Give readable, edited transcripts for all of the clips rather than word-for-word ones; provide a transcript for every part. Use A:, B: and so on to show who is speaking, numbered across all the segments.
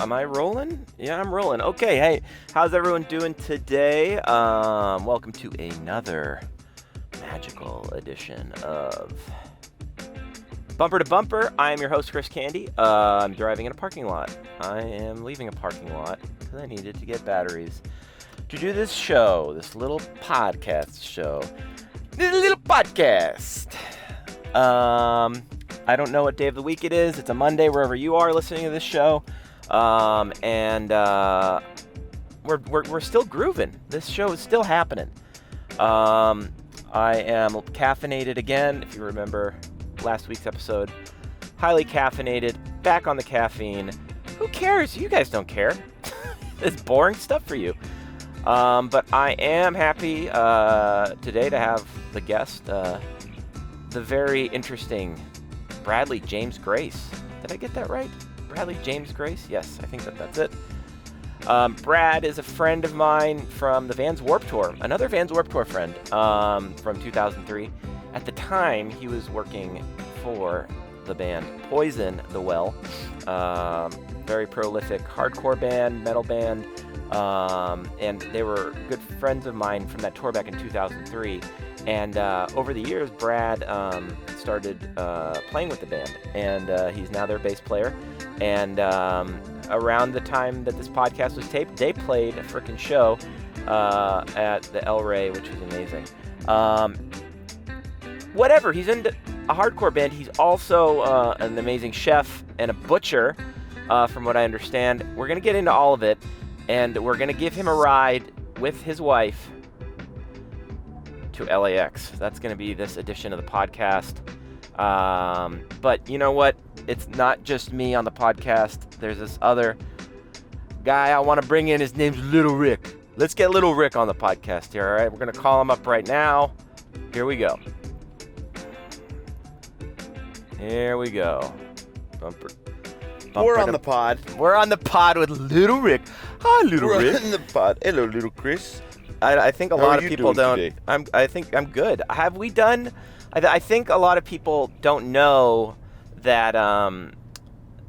A: Am I rolling? Yeah, I'm rolling. Okay, hey, how's everyone doing today? Welcome to another magical edition of Bumper to Bumper. I am your host, Chris Candy. I'm driving in a parking lot. I am leaving a parking lot because I needed to get batteries to do this show, this little podcast show. This little podcast. I don't know what day of the week it is. It's a Monday wherever you are listening to this show. We're still grooving. This show is still happening. I am caffeinated again. If you remember last week's episode, highly caffeinated, back on the caffeine. Who cares? You guys don't care. It's boring stuff for you. But I am happy today to have the guest, the very interesting Bradley James Grace. Did I get that right? Bradley James Grace? Yes, I think that's it. Brad is a friend of mine from the Vans Warped Tour, another Vans Warped Tour friend from 2003. At the time, he was working for the band Poison the Well, very prolific hardcore band, metal band, and they were good friends of mine from that tour back in 2003. And over the years, Brad started playing with the band, and he's now their bass player. And around the time that this podcast was taped, they played a frickin' show at the El Rey, which was amazing. Whatever, he's in a hardcore band. He's also an amazing chef and a butcher, from what I understand. We're going to get into all of it, and we're going to give him a ride with his wife to LAX. That's going to be this edition of the podcast. But you know what? It's not just me on the podcast. There's this other guy I want to bring in. His name's Little Rick. Let's get Little Rick on the podcast here, all right? We're going to call him up right now. Here we go. Here we go. Bumper,
B: We're on the pod.
A: We're on the pod with Little Rick. Hi, Little Rick.
B: We're on the pod. Hello, Little Chris.
A: I think a lot of people don't.
B: Today?
A: I think I'm good. Have we done? I think a lot of people don't know that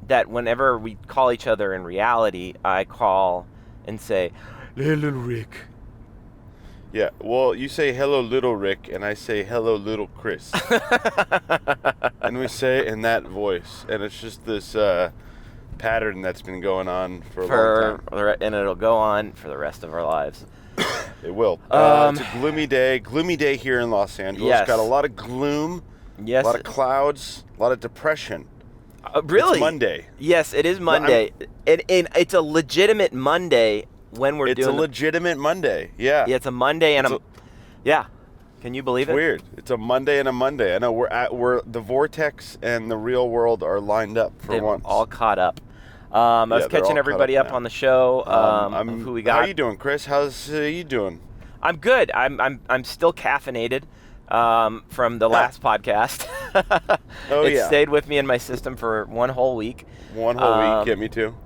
A: that whenever we call each other in reality, I call and say, "Hey, Little Rick."
B: Yeah. Well, you say hello, Little Rick, and I say hello, Little Chris, and we say it in that voice, and it's just this pattern that's been going on for a long time,
A: and it'll go on for the rest of our lives.
B: It will. It's a gloomy day here in Los Angeles.
A: Yes.
B: Got a lot of gloom,
A: yes,
B: a lot of clouds, a lot of depression.
A: Really?
B: It's Monday.
A: Yes, it is Monday. And it's a legitimate Monday when we're doing.
B: It's a legitimate Monday. Yeah.
A: Yeah, it's a Monday, and yeah. Can you believe it?
B: Weird. It's a Monday and a Monday. I know we're the vortex and the real world are lined up for
A: They've
B: once.
A: all caught up. I was catching everybody up on the show. Who we got?
B: How are you doing, Chris? How's you doing?
A: I'm good. I'm still caffeinated from the last podcast. It stayed with me in my system for one whole week.
B: One whole week. Get me too.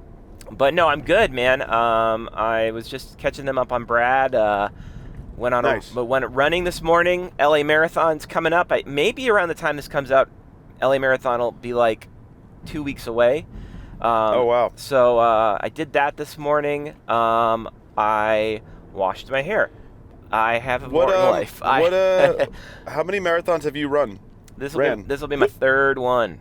A: But no, I'm good, man. I was just catching them up on Brad. Went on running this morning. LA Marathon's coming up. Maybe around the time this comes out, LA Marathon will be like 2 weeks away.
B: Oh, wow.
A: So I did that this morning. I washed my hair. I have a boring life.
B: How many marathons have you run?
A: This will be my third one.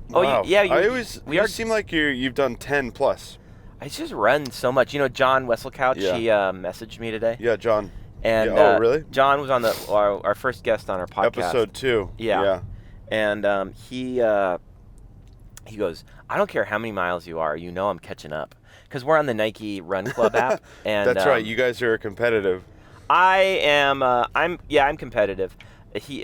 B: Wow.
A: Oh, yeah.
B: You seem like you've done 10 plus.
A: I just run so much. You know, John Wesselcouch, he messaged me today.
B: Yeah, John.
A: And
B: oh, really?
A: John was on our first guest on our podcast.
B: Episode 2.
A: Yeah. And he goes, I don't care how many miles you are, you know I'm catching up. Because we're on the Nike Run Club app. And
B: that's right. You guys are competitive.
A: I am. I'm competitive.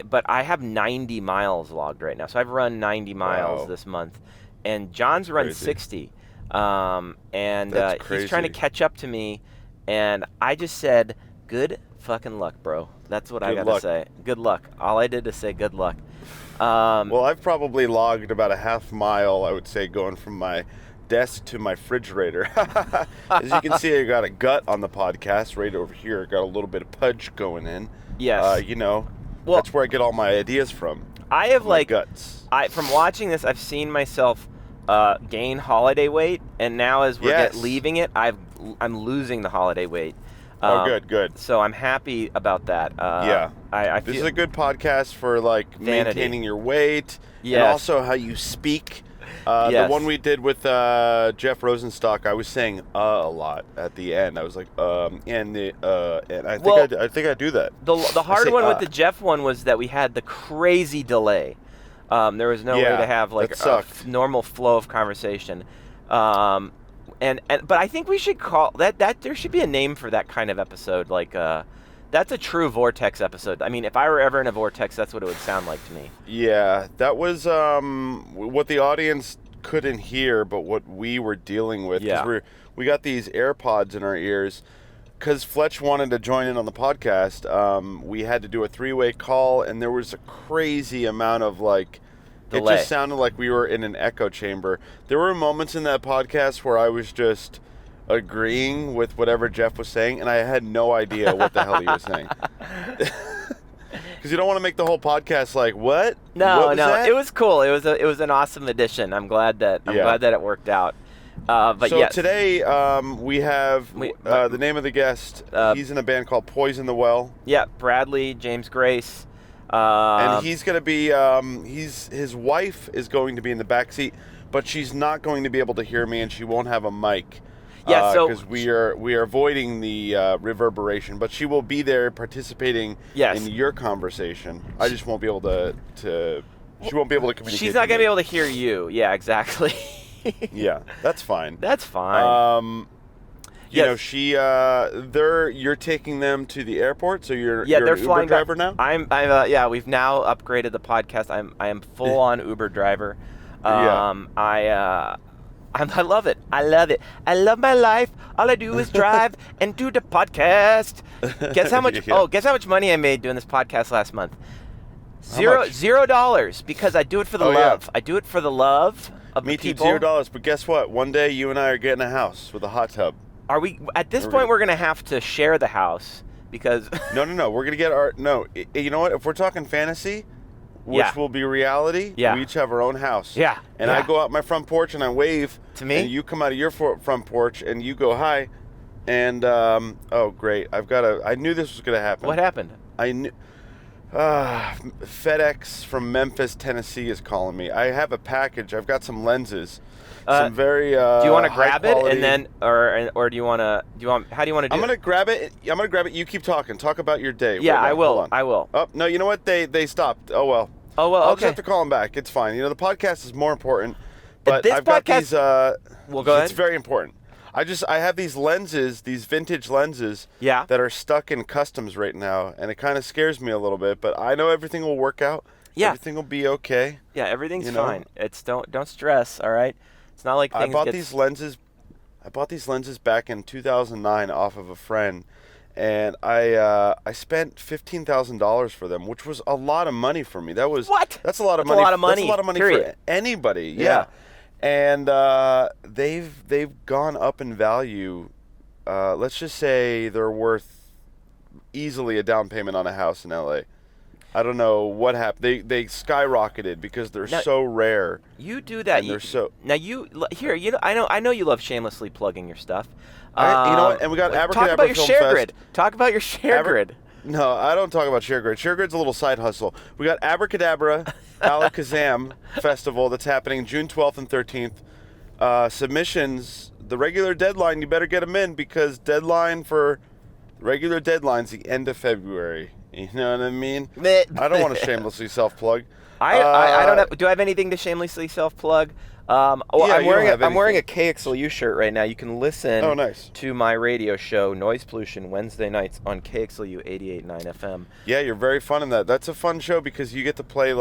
A: But I have 90 miles logged right now. So I've run 90 miles this month, and John's run 60. He's trying to catch up to me, and I just said, "Good fucking luck, bro." That's what I gotta say. Good luck. All I did is say good luck.
B: Well, I've probably logged about a half mile, I would say, going from my desk to my refrigerator. As you can see, I got a gut on the podcast right over here. Got a little bit of pudge going in.
A: Yes.
B: Well, that's where I get all my ideas from.
A: I have
B: guts.
A: From watching this, I've seen myself gain holiday weight, and now as we're
B: Yes.
A: leaving it, I'm losing the holiday weight.
B: Good.
A: So I'm happy about that.
B: Yeah.
A: I
B: This
A: feel
B: is a good podcast for like
A: Vanity.
B: maintaining your weight and
A: Yes.
B: also how you speak.
A: Yes.
B: The one we did with Jeff Rosenstock, I was saying a lot at the end. I was like, and I think I do that.
A: The hard
B: say,
A: one with the Jeff one was that we had the crazy delay. There was no way
B: Yeah,
A: to have like
B: that
A: a
B: sucked.
A: normal flow of conversation. But I think we should call that there should be a name for that kind of episode. Like that's a true vortex episode. I mean, if I were ever in a vortex, that's what it would sound like to me.
B: Yeah, that was what the audience couldn't hear, but what we were dealing with.
A: Yeah.
B: Because we got these AirPods in our ears. Because Fletch wanted to join in on the podcast, we had to do a 3-way call, and there was a crazy amount of like,
A: Delay.
B: It just sounded like we were in an echo chamber. There were moments in that podcast where I was just agreeing with whatever Jeff was saying, and I had no idea what the hell he was saying. Because you don't want to make the whole podcast like, what?
A: No,
B: What was that?
A: it was cool. It was an awesome addition. I'm glad that it worked out. But
B: so
A: yes.
B: today we have the name of the guest. He's in a band called Poison the Well.
A: Yeah, Bradley, James Grace.
B: And he's going to be, his wife is going to be in the back seat, but she's not going to be able to hear me, and she won't have a mic.
A: Yeah, so
B: because we are avoiding the reverberation, but she will be there participating
A: Yes.
B: in your conversation. I just won't be able to she won't be able to communicate.
A: she's not going to
B: me.
A: be able to hear you. Yeah, exactly.
B: Yeah, that's fine.
A: That's fine.
B: You
A: Yes.
B: know, you're taking them to the airport, so you're
A: Yeah, they're
B: an
A: flying
B: Uber driver
A: back.
B: now?
A: Yeah, we've now upgraded the podcast. I am full on Uber driver.
B: Yeah.
A: I love it. I love my life. All I do is drive and do the podcast. Guess how much?
B: Yeah.
A: Oh, guess how much money I made doing this podcast last month?
B: much?
A: $0 because I do it for the
B: Oh, yeah.
A: love. I do it for the love of
B: Me
A: the
B: too,
A: people.
B: $0. But guess what? One day you and I are getting a house with a hot tub.
A: Are we at this
B: We're
A: point?
B: gonna-
A: We're gonna have to share the house because
B: No. We're gonna get our You know what? If we're talking fantasy, which
A: Yeah.
B: will be reality,
A: Yeah.
B: we each have our own house.
A: Yeah,
B: And
A: yeah.
B: I go out my front porch and I wave
A: To me?
B: and you come out of your front porch and you go hi, and oh great, I knew this was gonna happen.
A: what happened?
B: I knew. FedEx from Memphis, Tennessee is calling me. I have a package. I've got some lenses. Some very.
A: Do you want to grab it
B: high-quality-
A: and then, or do you want to? How do you want to do
B: I'm
A: it?
B: gonna grab it. You keep talking. Talk about your day.
A: Yeah,
B: right now.
A: I will.
B: Hold on.
A: I will.
B: Oh no, you know what? They stopped. Oh well.
A: Oh well.
B: I'll
A: Okay.
B: just have to call them back. It's fine. You know the podcast is more important. But
A: This
B: I've got
A: podcast-
B: these.
A: Well, go
B: It's
A: ahead.
B: very important. I have these lenses, these vintage lenses.
A: Yeah.
B: That are stuck in customs right now, and it kind of scares me a little bit. But I know everything will work out.
A: Yeah.
B: Everything will be okay.
A: Yeah, everything's
B: You know?
A: fine. It's don't stress. All right. It's not like
B: I
A: things
B: bought
A: get
B: these lenses. I bought these lenses back in 2009 off of a friend, and I spent $15,000 for them, which was a lot of money for me.
A: What?
B: That's a lot of
A: That's a
B: money.
A: lot of money,
B: That's a lot of money
A: period.
B: for anybody.
A: Yeah.
B: And they've gone up in value. Let's just say they're worth easily a down payment on a house in LA. I don't know what happened. They skyrocketed because they're
A: Now-
B: so rare.
A: You do that.
B: And they're so-
A: Now here. You know. I know you love shamelessly plugging your stuff.
B: You know what? And we got
A: Talk
B: Abracadabra
A: about your
B: Film
A: share
B: Fest.
A: grid. Talk about your share grid.
B: No, I don't talk about ShareGrid. ShareGrid's a little side hustle. We got Abracadabra Alakazam Festival that's happening June 12th and 13th. Submissions, the regular deadline, you better get them in because deadline for regular deadline's the end of February. You know what I mean? I don't want to shamelessly self-plug.
A: I don't have. Do I have anything to shamelessly self-plug?
B: Yeah,
A: I'm
B: you
A: wearing
B: don't have
A: I'm wearing a
B: anything.
A: KXLU shirt right now. You can listen
B: Oh, nice.
A: to my radio show Noise Pollution Wednesday nights on KXLU 88.9 FM.
B: Yeah, you're very fun in that. That's a fun show because you get to play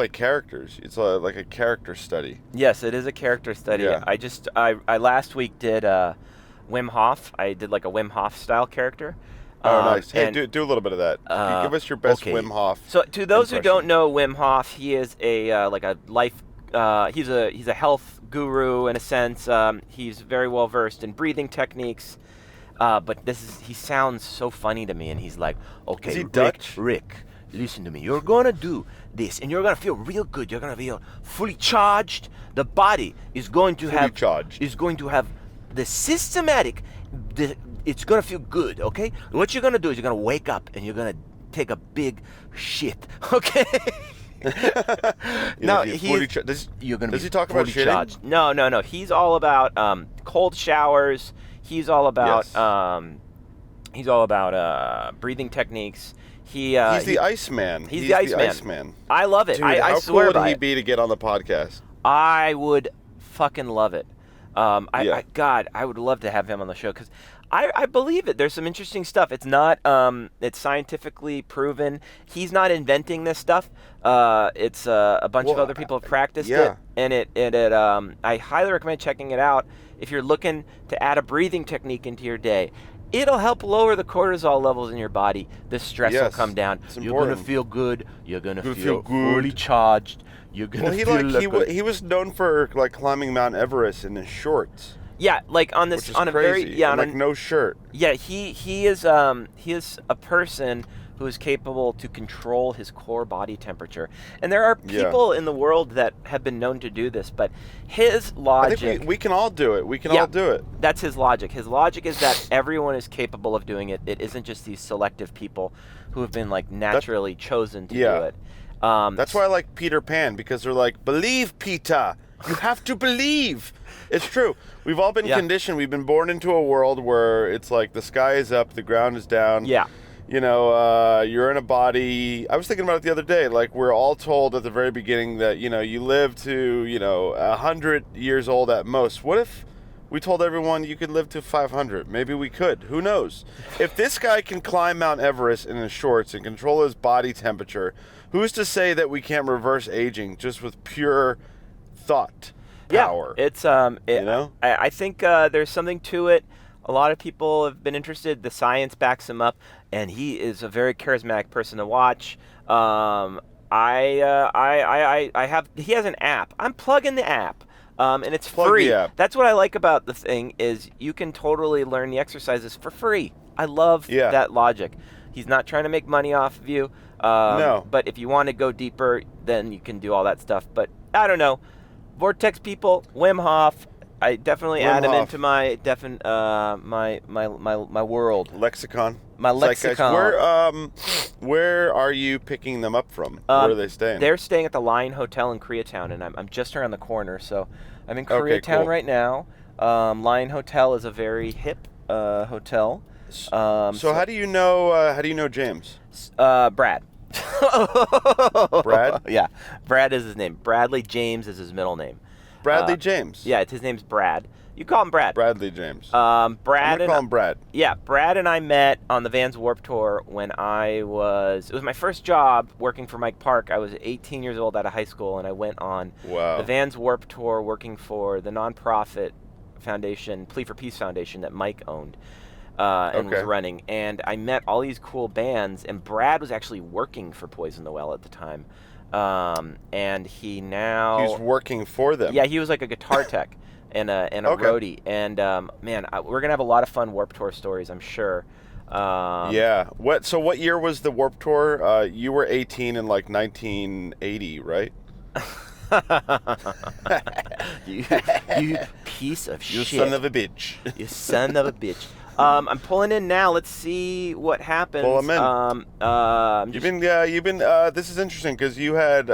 B: characters. It's like a character study.
A: Yes, it is a character study.
B: Yeah.
A: I last week did Wim Hof. I did like a Wim Hof style character.
B: Oh, nice. Hey,
A: and-
B: do a little bit of that. Give us your best
A: okay.
B: Wim Hof.
A: So to those who
B: impression.
A: don't know Wim Hof, he is a like a life. He's a health guru in a sense. He's very well versed in breathing techniques. But he sounds so funny to me, and he's like, okay,
B: Is he Dutch?
A: Rick, listen to me. You're going to do this, and you're going to feel real good. You're going to feel fully charged. The body is going to have the systematic. It's going to feel good, okay? And what you're going to do is you're going to wake up, and you're going to take a big shit, okay? No,
B: does he talk about shitting?
A: Charged. No. He's all about cold showers. He's all about breathing techniques. He's
B: the Iceman.
A: He's the Iceman. I love it.
B: Dude,
A: I swear
B: cool
A: by
B: would he
A: it.
B: be to get on the podcast?
A: I would fucking love it. God, I would love to have him on the show because I believe it. There's some interesting stuff. It's not. It's scientifically proven. He's not inventing this stuff. It's a bunch of other people have practiced it, and I highly recommend checking it out if you're looking to add a breathing technique into your day. It'll help lower the cortisol levels in your body. The stress will come down. You're gonna feel good. You're gonna feel fully charged. You're gonna
B: he was known for like climbing Mount Everest in his shorts.
A: Yeah, like on this on a
B: crazy.
A: very
B: like no shirt.
A: Yeah, he is a person who is capable to control his core body temperature. And there are people in the world that have been known to do this, but his logic...
B: I think we can all do it. We can all do it.
A: That's his logic. His logic is that everyone is capable of doing it. It isn't just these selective people who have been like naturally chosen to do it.
B: That's why I like Peter Pan, because they're like, believe, Peter. You have to believe. It's true. We've all been conditioned. We've been born into a world where it's like the sky is up, the ground is down.
A: Yeah.
B: You know, you're in a body. I was thinking about it the other day. Like, we're all told at the very beginning that, you know, you live to, 100 years old at most. What if we told everyone you could live to 500? Maybe we could. Who knows? If this guy can climb Mount Everest in his shorts and control his body temperature, who's to say that we can't reverse aging just with pure thought power?
A: Yeah, it's I think there's something to it. A lot of people have been interested. The science backs him up, and he is a very charismatic person to watch. He has an app. I'm plugging the app, and it's free. That's what I like about the thing is you can totally learn the exercises for free. I love that logic. He's not trying to make money off of you. No. But if you want to go deeper, then you can do all that stuff. But I don't know. Vortex people, Wim Hof. I definitely add him into my my world.
B: Lexicon.
A: My lexicon.
B: Where are you picking them up from? Where are they staying?
A: They're staying at the Lion Hotel in Koreatown, and I'm just around the corner. So I'm in Koreatown right now. Lion Hotel is a very hip hotel.
B: So how do you know James?
A: Brad.
B: Brad?
A: Yeah, Brad is his name. Bradley James is his middle name.
B: Bradley James.
A: Yeah, his name's Brad. You call him Brad.
B: Bradley James.
A: Brad.
B: I'm gonna call him Brad.
A: Yeah, Brad and I met on the Vans Warped Tour when it was my first job working for Mike Park. I was 18 years old out of high school, and I went on the Vans Warped Tour working for the nonprofit foundation, Plea for Peace Foundation, that Mike owned. And was running, and I met all these cool bands, and Brad was actually working for Poison the Well at the time, and he's
B: working for them.
A: Yeah, he was like a guitar tech and a roadie, and man, we're gonna have a lot of fun Warped Tour stories, I'm sure.
B: So what year was the Warped Tour? You were 18 in like 1980, right?
A: you piece of shit.
B: You son of a bitch.
A: You son of a bitch. I'm pulling in now. Let's see what happens.
B: Pull him in. This is interesting because you had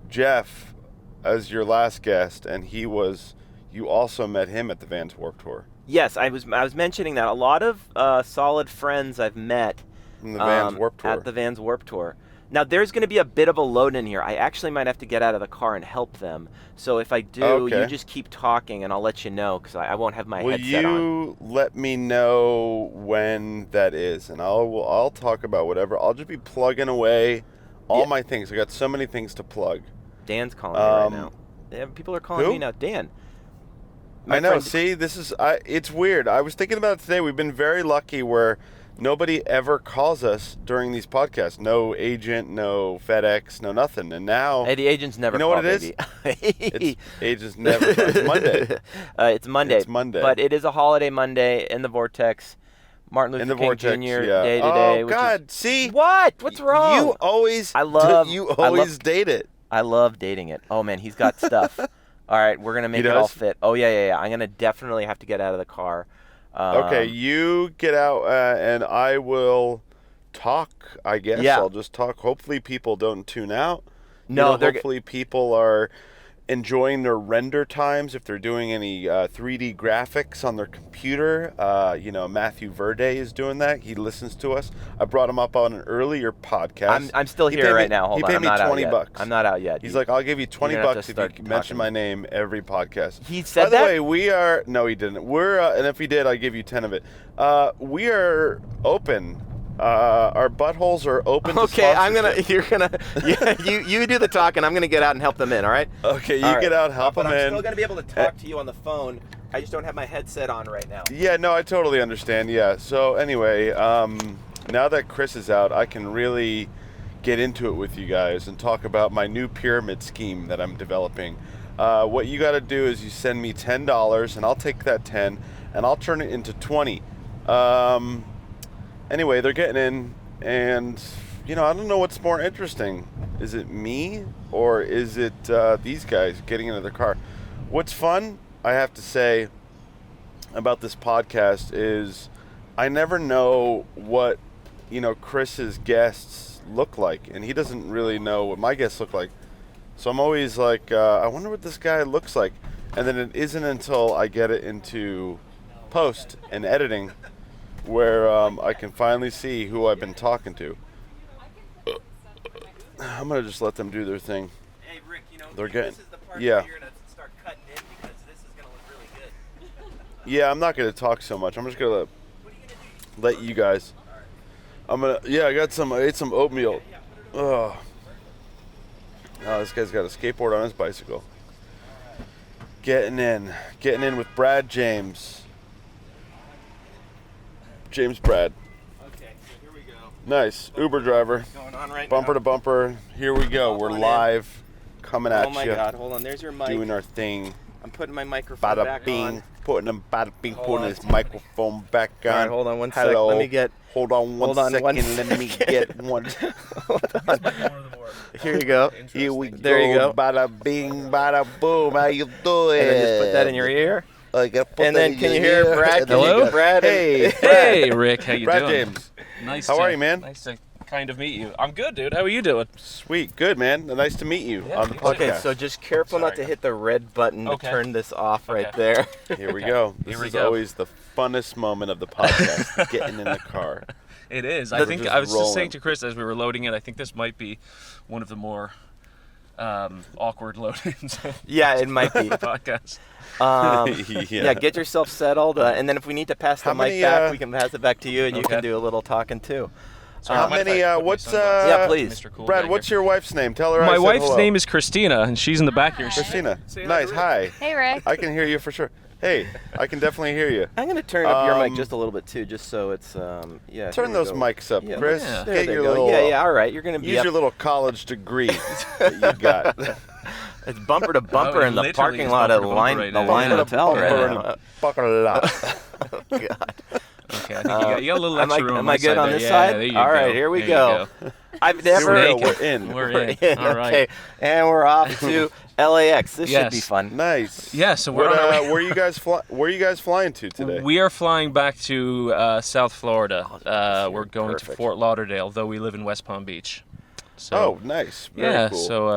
B: Jeff as your last guest, and you also met him at the Vans Warped Tour.
A: Yes, I was mentioning that. A lot of solid friends I've met
B: from the Vans Warped Tour.
A: At the Vans Warped Tour. Now, there's going to be a bit of a load in here. I actually might have to get out of the car and help them. So if I do, you just keep talking, and I'll let you know, because I won't have my headset on.
B: Will you let me know when that is? And I'll talk about whatever. I'll just be plugging away all my things. I got so many things to plug.
A: Dan's calling me right now. Yeah, people are calling me now. Dan.
B: I know. See, it's weird. I was thinking about it today. We've been very lucky where nobody ever calls us during these podcasts. No agent, no FedEx, no nothing. And now...
A: Hey, the agents never
B: call,
A: what it
B: is? Agents never call. It's Monday.
A: It's Monday.
B: It's Monday.
A: But it is a holiday Monday in the Vortex. Martin Luther
B: In the
A: King
B: vortex,
A: Jr.
B: yeah.
A: Day to Day.
B: Oh God! See
A: What? What's wrong?
B: You always date it.
A: I love dating it. Oh man, he's got stuff. All right, we're gonna make it all fit. Oh yeah. I'm gonna definitely have to get out of the car.
B: Okay, you get out and I will talk. I guess I'll just talk. Hopefully, people don't tune out.
A: No,
B: hopefully people are enjoying their render times if they're doing any 3D graphics on their computer. Matthew Verde is doing that. He listens to us. I brought him up on an earlier podcast.
A: I'm still here right now. Hold on.
B: He paid me $20.
A: I'm not out yet.
B: He's like, I'll give you $20 if you mention my name every podcast.
A: He said that?
B: By the way, we are... No, he didn't. We're... and if he did, I'd give you 10 of it. We are open. Our buttholes are open to sponsorship.
A: You do the talking. I'm gonna get out and help them in. All right.
B: Okay, get out, help them in.
A: I'm still gonna be able to talk to you on the phone. I just don't have my headset on right now.
B: Yeah, no, I totally understand. Yeah. So anyway, now that Chris is out, I can really get into it with you guys and talk about my new pyramid scheme that I'm developing. What you got to do is you send me $10, and I'll take that 10, and I'll turn it into 20. Anyway, they're getting in, and, I don't know what's more interesting. Is it me, or is it these guys getting into the car? What's fun, I have to say, about this podcast is I never know what, Chris's guests look like, and he doesn't really know what my guests look like. So I'm always like, I wonder what this guy looks like. And then it isn't until I get it into post and editing where I can finally see who I've been talking to. I'm going to just let them do their thing.
A: Hey, Rick,
B: they're getting,
A: this is the part
B: yeah.
A: where you're going to start cutting in because this is going to look really good.
B: Yeah, I'm not going to talk so much. I'm just going to let you guys. I ate some oatmeal. Oh, this guy's got a skateboard on his bicycle. Getting in with Brad James. James Brad.
A: Okay, so here we go.
B: Nice. Uber driver.
A: What's going on right
B: Bumper
A: now?
B: to bumper. Here we go. We're live. Coming at you.
A: Oh my God, hold on. There's your mic.
B: Doing our thing.
A: I'm putting my microphone
B: Bada
A: back
B: bing.
A: on.
B: Putting
A: Hold on.
B: his microphone back on.
A: All right, hold on one sec.
B: Hello.
A: Let me get...
B: Hold on one second. Let me get one.
A: Hold on. Here you go.
B: Here we go.
A: There you go.
B: Bada bing, bada boom. How you doing?
A: And then just put that in your ear.
B: I gotta put
A: And
B: that
A: then
B: in
A: can you
B: your
A: hear
B: ear.
A: Brad?
B: And then you
C: Hello?
B: go,
A: Brad.
B: Hey,
C: Hey, Rick, how you
B: Brad
C: doing?
B: James.
C: Nice.
B: How are you, man?
C: Nice to kind of meet you. I'm good, dude. How are you doing?
B: Sweet. Good, man. Nice to meet you
C: Yeah,
B: on the
C: you
B: podcast.
C: too.
A: Okay, so just careful not to hit the red button to turn this off right there.
B: Here we go. This is always the funnest moment of the podcast, getting in the car.
C: It is.
B: We're
C: I think
B: just
C: I was just
B: rolling.
C: saying to Chris as we were loading it, I think this might be one of the more awkward load-ins of
A: Yeah, it might be.
C: the podcast.
A: Yeah, get yourself settled, and then if we need to pass the mic back, we can pass it back to you, and you can do a little talking too.
C: So
B: How
C: mind if
B: many,
C: I put my
B: what's,
C: sunglasses
A: Yeah,
C: on,
A: please.
C: Mr. Cool
B: Brad,
C: Guy
B: what's
C: here?
B: your wife's name? Tell her I
C: My
B: said
C: wife's
B: hello.
C: name is Christina, and she's in the back here.
B: Christina.
C: Say hi
B: Nice.
C: to
B: Hi.
D: Hey, Rick.
B: I can hear you for sure. Hey, I can definitely hear you.
A: I'm gonna turn up your mic just a little bit too, just so it's yeah.
B: Turn those mics up,
A: Yeah,
B: Chris.
C: yeah.
A: There
B: Get
A: they
B: your
A: go.
B: little,
A: Yeah, all right. You're gonna be
B: use
A: up.
B: your little college degree that you got.
A: It's bumper to bumper
C: it
A: in the
C: literally
A: parking
C: is
A: lot
C: bumper
A: of
C: to
A: the
C: bumper
A: Line
C: right
A: the
C: now.
A: Line
C: Yeah.
A: Hotel right
B: Bumper
A: now.
B: in a fucking lot.
A: Oh, God.
C: Okay, I think you got a little extra room.
A: Am I good on this side?
C: There you
A: All
C: go.
A: right, here we
C: There you
A: go. I've never.
B: Here we go. We're in.
C: We're in. All right.
A: Okay, and we're off to LAX. This should be
C: Yes.
A: fun.
B: Nice.
C: Yeah, so we're
B: What,
C: on our way.
B: where are you guys flying to today?
C: We are flying back to South Florida. We're going
A: Perfect.
C: to Fort Lauderdale, though we live in West Palm Beach. So,
B: Oh, nice. Very
C: yeah.
B: cool.
C: So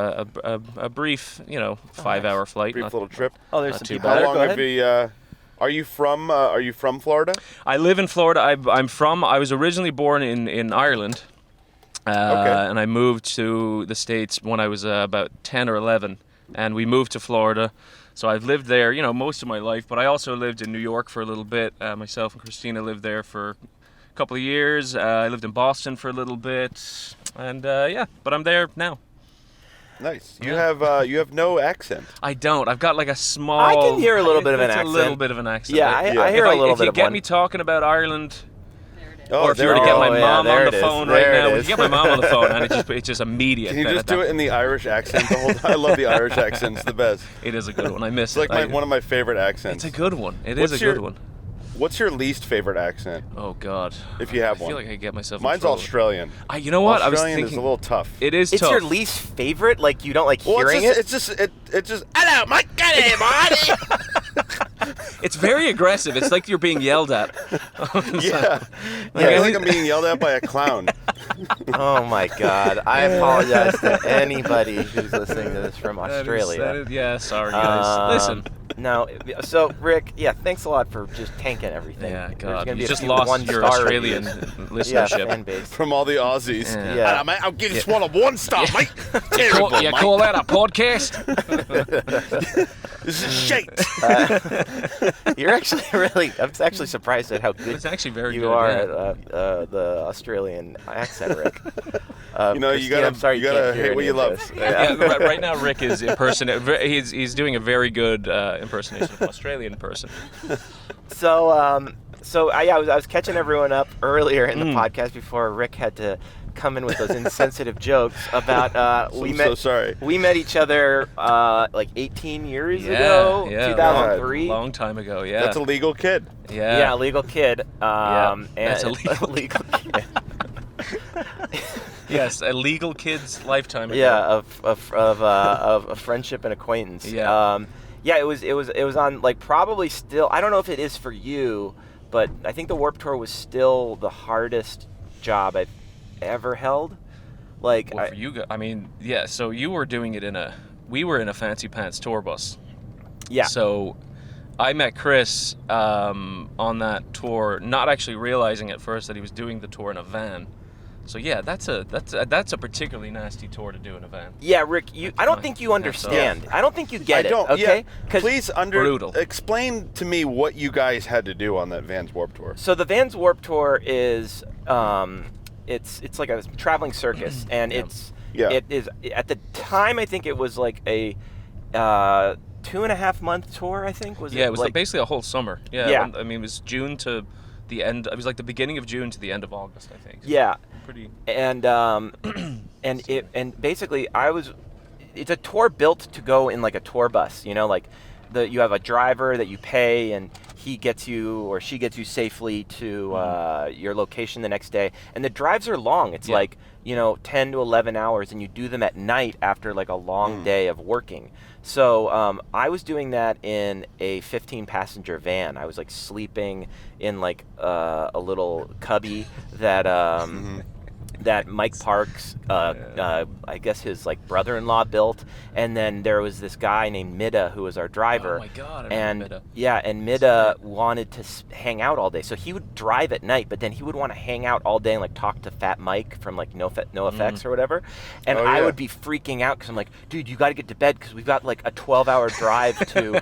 C: a brief, 5-hour flight.
B: Brief
C: not-
B: little trip.
A: Oh, there's
C: Not
A: some
C: too
A: people
C: bad.
A: there.
B: How
A: Go
B: long have
A: ahead.
B: you? Are you from Florida?
C: I live in Florida. I was originally born in Ireland, and I moved to the States when I was about 10 or 11, and we moved to Florida. So I've lived there, most of my life. But I also lived in New York for a little bit. Myself and Christina lived there for a couple of years. I lived in Boston for a little bit, and but I'm there now.
B: Nice. You have no accent.
C: I don't. I've got like a small.
A: I can hear a little bit of an
C: it's
A: accent.
C: A little bit of an accent.
A: Yeah, I hear a little
C: if
A: bit
C: you
A: of
C: get
A: one.
C: me talking about Ireland,
B: Oh,
C: or if you
B: there
C: were to
B: it
C: get
B: is.
C: my mom
A: there
C: on
A: it
C: the
A: is.
C: phone
A: There
C: right
A: it
C: now,
A: is.
C: you get my mom on the phone, and it's just immediate.
B: Can you
C: then
B: just
C: at
B: do
C: that
B: it in the Irish accent the whole time? I love the Irish accent. It's the best.
C: It is a good one. I miss
B: It's like
C: it.
B: one of my favorite accents.
C: It's a good one. It is a good one.
B: What's your least favorite accent,
C: Oh God.
B: if you have
C: I
B: one?
C: feel like I get myself.
B: Mine's
C: in trouble.
B: Australian.
C: You know what? I was
B: Australian
C: thinking
B: is a little tough.
C: it is
A: It's
C: tough.
A: your least favorite? Like, you don't like
B: Well,
A: hearing
B: it's just hello, my goody buddy.
C: It's very aggressive. It's like you're being yelled at.
B: Yeah,
C: Like,
B: I
C: I
B: feel like
C: think-
B: I'm being yelled at by a clown.
A: Oh my God! I apologize to anybody who's listening to this from Australia.
C: Yeah, sorry guys. Listen.
A: No, so Rick, yeah, thanks a lot for just tanking everything.
C: Yeah,
A: There's
C: God,
A: gonna be
C: you
A: a
C: just
A: few
C: lost
A: one-star
C: your Australian
A: reviews. Yeah,
C: listenership.
A: fan base.
B: From all the Aussies.
C: Yeah.
A: Yeah.
B: Hello, mate, I'll give this one a 1-star, mate. Terrible,
C: You
B: mate.
C: call that a podcast?
B: This is shit.
A: You're actually really. I'm actually surprised at how good
C: It's actually very
A: you
C: good.
A: are
C: yeah.
A: at the Australian accent, Rick.
B: You know, you
A: Christine,
B: gotta-
A: I'm sorry
B: you
A: you
B: gotta
A: can't hear
B: hate what
A: any
B: you
A: of
B: love.
A: this.
C: Yeah, right now Rick is he's doing a very good impersonation of an Australian person.
A: So I was catching everyone up earlier in the podcast before Rick had to come in with those insensitive jokes about
B: I'm so sorry.
A: we met each other like 18 years ago,
C: Yeah,
A: 2003.
C: long time ago. Yeah,
B: That's a legal kid.
A: Yeah, legal kid. And
C: that's illegal.
A: legal kid.
C: Yes, a legal kid's lifetime ago.
A: Yeah, of a friendship and acquaintance.
C: Yeah.
A: Yeah, it was on like probably still. I don't know if it is for you, but I think the Warped Tour was still the hardest job I've ever held. Like,
C: Well, for you guys, I mean, yeah. So you were doing it we were in a fancy pants tour bus.
A: yeah,
C: So I met Chris on that tour, not actually realizing at first that he was doing the tour in a van. So yeah, that's a particularly nasty tour to do in a van.
A: yeah, Rick. I don't
C: my
A: think you
C: hats
A: understand. I don't think you get
B: I don't.
A: it. Okay,
B: Yeah. Please
C: Brutal.
B: explain to me what you guys had to do on that Vans Warped Tour.
A: So the Vans Warped Tour is it's like a traveling circus, and
B: Yeah.
A: it is at the time I think it was like a 2.5 month tour. I think was
C: Yeah, it was
A: like,
C: basically a whole summer. Yeah,
A: Yeah.
C: I mean, it was June to the end. It was like the beginning of June to the end of August, I think.
A: yeah.
C: Pretty.
A: And basically it's a tour built to go in like a tour bus, you know, like you have a driver that you pay and he gets you or she gets you safely to your location the next day, and the drives are long. It's
C: Yeah.
A: like, you know, 10 to 11 hours, and you do them at night after like a long day of working. So I was doing that in a 15-passenger van. I was like sleeping in like a little cubby that that Mike Parks, I guess his like brother-in-law built, and then there was this guy named Mida who was our driver.
C: Oh my God, I
A: and
C: remember Mida.
A: yeah, and Mida wanted to hang out all day, so he would drive at night, but then he would want to hang out all day and like talk to Fat Mike from like NoFX or whatever, and
B: Oh,
A: I
B: yeah.
A: would be freaking out because I'm like, dude, you got to get to bed because we've got like a 12-hour drive to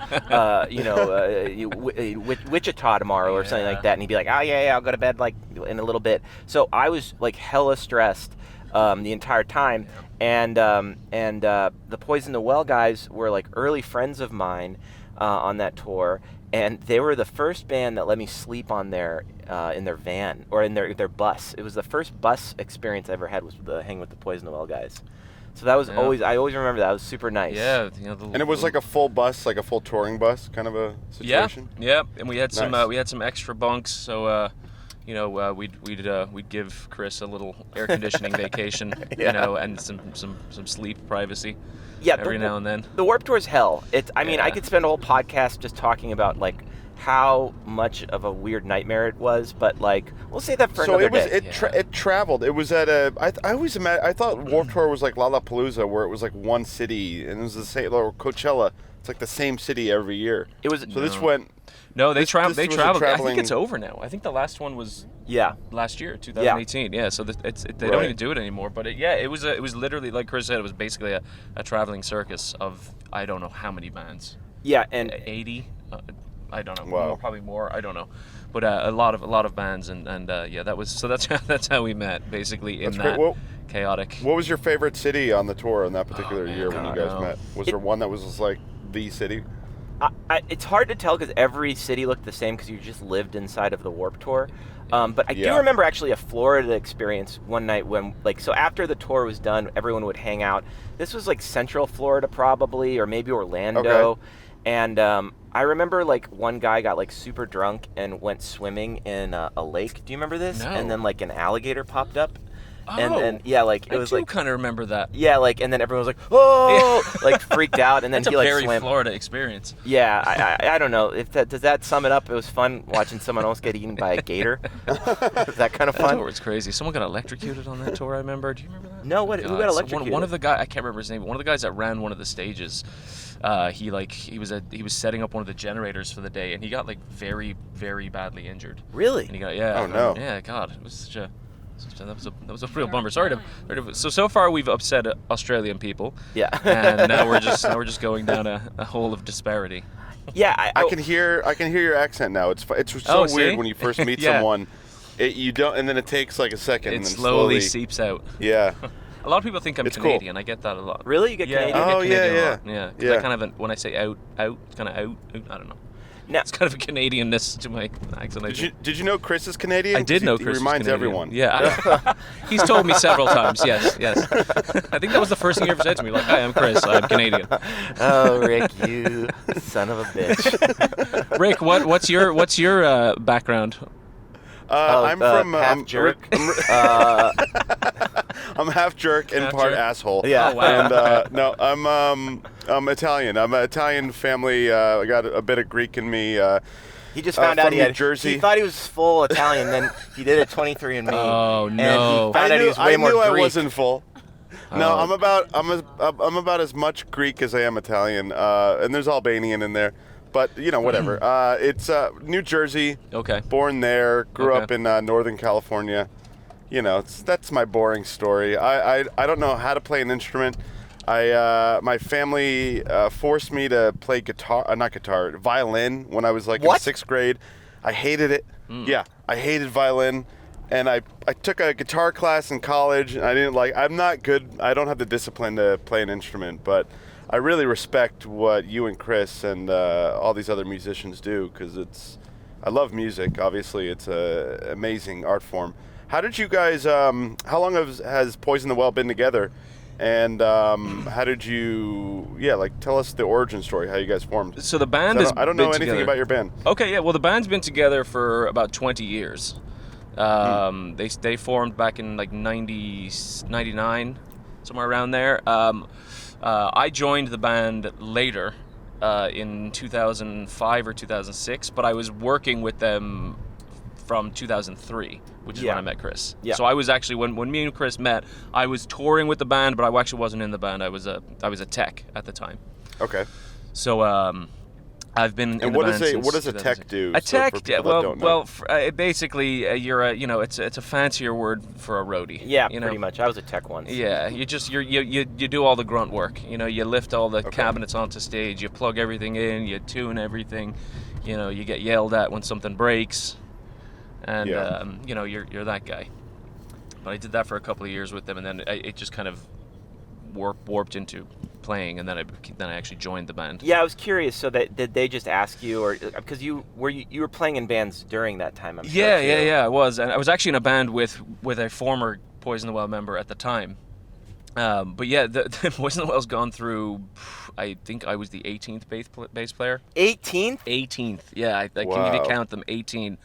A: Wichita tomorrow or something like that, and he'd be like, oh yeah, I'll go to bed like in a little bit. So I was like hella stressed the entire time, and the Poison the Well guys were like early friends of mine on that tour, and they were the first band that let me sleep on their in their van or in their bus. It was the first bus experience I ever had, was hanging with the Poison the Well guys. So that was
C: Yeah.
A: I always remember that. It was super nice.
C: Yeah, you know,
B: And it was like a full bus, like a full touring bus kind of a situation.
C: Yeah, and we had some
B: Nice.
C: extra bunks, so we'd give Chris a little air conditioning vacation,
A: Yeah.
C: you know, and some sleep privacy
A: Yeah,
C: every now and then.
A: The Warped Tour's hell. I mean, I
C: Yeah.
A: could spend a whole podcast just talking about like how much of a weird nightmare it was, but like we'll say that for
B: So
A: another day.
B: it traveled. It was at I always I thought Warped Tour was like Lollapalooza, where it was like one city, and it was the same, or Coachella. It's like the same city every year.
A: It was
B: So this went.
C: No, they
B: This
C: traveled.
B: was a
C: I think
B: traveling-
C: it's over now. I think the last one was
A: yeah.
C: last year, 2018. Yeah, so they don't
B: Right.
C: even do it anymore. But it was literally, like Chris said, it was basically a traveling circus of I don't know how many bands.
A: Yeah, and
C: 80. I don't know.
B: Wow.
C: More, probably more. I don't know. But a lot of bands and yeah, that's how we met, basically in
B: That's
C: that
B: great. Well,
C: chaotic.
B: what was your favorite city on the tour in that particular
C: man,
B: year when you
C: God,
B: guys
C: no.
B: met? Was there one that was just like the city?
A: it's hard to tell because every city looked the same because you just lived inside of the Warped Tour. But I do
B: Yeah.
A: remember actually a Florida experience one night when, like, so after the tour was done, everyone would hang out. This was like Central Florida probably, or maybe Orlando.
B: Okay.
A: And I remember like one guy got like super drunk and went swimming in a lake. Do you remember this?
C: No.
A: And then like an alligator popped up.
C: Oh,
A: And then yeah, like it was
C: I
A: like
C: kind of remember that.
A: yeah, like and then everyone was like, "Oh!" like freaked out, and then
C: That's
A: he
C: a
A: like
C: very
A: swam.
C: Florida experience.
A: Yeah, I don't know if that does that sum it up. It was fun watching someone else get eaten by a gator. Is that kind of
C: That
A: fun?
C: tour was crazy. Someone got electrocuted on that tour. I remember. Do you remember that?
A: No, what? Who got
C: God,
A: electrocuted?
C: One of the guys. I can't remember his name. But one of the guys that ran one of the stages. He was setting up one of the generators for the day, and he got like very, very badly injured.
A: Really?
C: And he got yeah.
B: Oh, no.
C: Yeah, God, it was such a. That was a real bummer. Sorry to. So far we've upset Australian people.
A: Yeah.
C: And now we're just going down a hole of disparity.
A: Yeah,
B: I can hear your accent now. It's so
C: Oh, see?
B: weird when you first meet
C: Yeah.
B: someone. You don't, and then it takes like a second,
C: It
B: and then
C: slowly seeps out.
B: Yeah.
C: A lot of people think I'm
B: It's cool.
C: Canadian. I get that a lot.
A: Really? You get
C: Yeah,
A: Canadian?
C: I get
B: Oh, yeah,
C: Canadian a
B: yeah.
C: lot. Yeah. 'Cause
B: Yeah.
C: I kind of when I say out, it's kind of out. I don't know.
A: Now,
C: It's kind of a Canadianness to my accent. I think.
B: Did you know Chris is Canadian?
C: I did know
B: He
C: Chris was
B: reminds
C: Canadian.
B: everyone.
C: Yeah, he's told me several times. Yes. I think that was the first thing he ever said to me. Like, "Hi, I'm Chris. I'm Canadian."
A: oh, Rick, you son of a bitch.
C: Rick, what's your background?
B: I'm from
A: half jerk.
B: I'm half jerk and
C: Half
B: part
C: jerk?
B: asshole.
A: Yeah.
C: Oh, wow.
B: And no, I'm Italian. I'm an Italian family. I got a bit of Greek in me.
A: He just found out
B: from
A: he
B: New
A: had.
B: Jersey.
A: He thought he was full Italian, then he did a 23andMe.
C: Oh,
A: And
C: no.
A: he found out he was way
B: I
A: more
B: knew I
A: Greek.
B: wasn't full. No,
C: Oh.
B: I'm about as much Greek as I am Italian, and there's Albanian in there. But whatever. It's New Jersey.
C: Okay.
B: Born there, grew
C: Okay.
B: up in Northern California. That's my boring story. I don't know how to play an instrument. My family forced me to play violin when I was like in
A: What?
B: 6th grade. I hated it. Yeah, I hated violin. And I took a guitar class in college, and I'm not good. I don't have the discipline to play an instrument, but I really respect what you and Chris and all these other musicians do, because I love music. Obviously, it's an amazing art form. How did you guys? How long has Poison the Well been together? And how did you? Yeah, tell us the origin story. How you guys formed?
C: So the band is.
B: I don't know anything about your band.
C: Okay, yeah. Well, the band's been together for about 20 years. They formed back in like 99, somewhere around there. I joined the band later, in 2005 or 2006, but I was working with them from 2003, which is when I met Chris.
A: Yeah.
C: So I was actually when me and Chris met, I was touring with the band, but I actually wasn't in the band. I was a tech at the time.
B: Okay.
C: So I've been in
B: And
C: the band since
B: what does a
C: 2006.
B: tech do?
C: A
B: So
C: tech,
B: for people that don't know?
C: basically you're it's a fancier word for a roadie.
A: Yeah,
C: you know?
A: pretty much. I was a tech once.
C: Yeah, you do all the grunt work. You lift all the cabinets onto stage, you plug everything in, you tune everything. You get yelled at when something breaks, and you're that guy. But I did that for a couple of years with them, and then it just kind of warped into playing, and then I actually joined the band.
A: Yeah, I was curious. So did they just ask you, or because you were playing in bands during that time? I'm sure.
C: Yeah, I was, and I was actually in a band with a former Poison the Well member at the time. But yeah, the Poison the Well's gone through. I think I was the 18th bass player.
A: 18th?
C: 18th. Yeah, I can
B: Wow.
C: even count them. 18.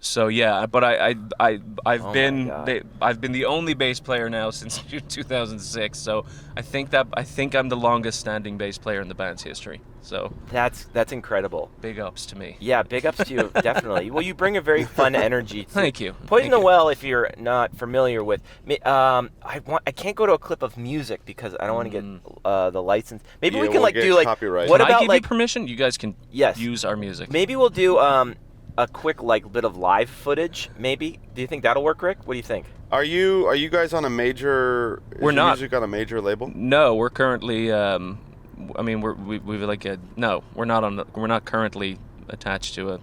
C: So yeah, but I've
A: Oh
C: been
A: my God.
C: I've been the only bass player now since 2006. So I think I'm the longest standing bass player in the band's history. So
A: That's incredible.
C: big ups to me.
A: Yeah, big ups to you, definitely. Well, you bring a very fun energy.
C: Thank you.
A: Poison
C: Thank
A: the
C: you.
A: Well, if you're not familiar with, I can't go to a clip of music because I don't want to get the license. Maybe we
B: Yeah,
A: can
B: we'll get
A: do
B: copyright.
A: What
C: Can
A: about
C: I give you permission? You guys can
A: Yes.
C: use our music.
A: maybe we'll do a quick bit of live footage. Maybe. Do you think that'll work, Rick? What do you think?
B: Are you guys on a major?
C: We're
B: is your
C: not.
B: music on a major label?
C: No, we're currently. We're not currently attached to a.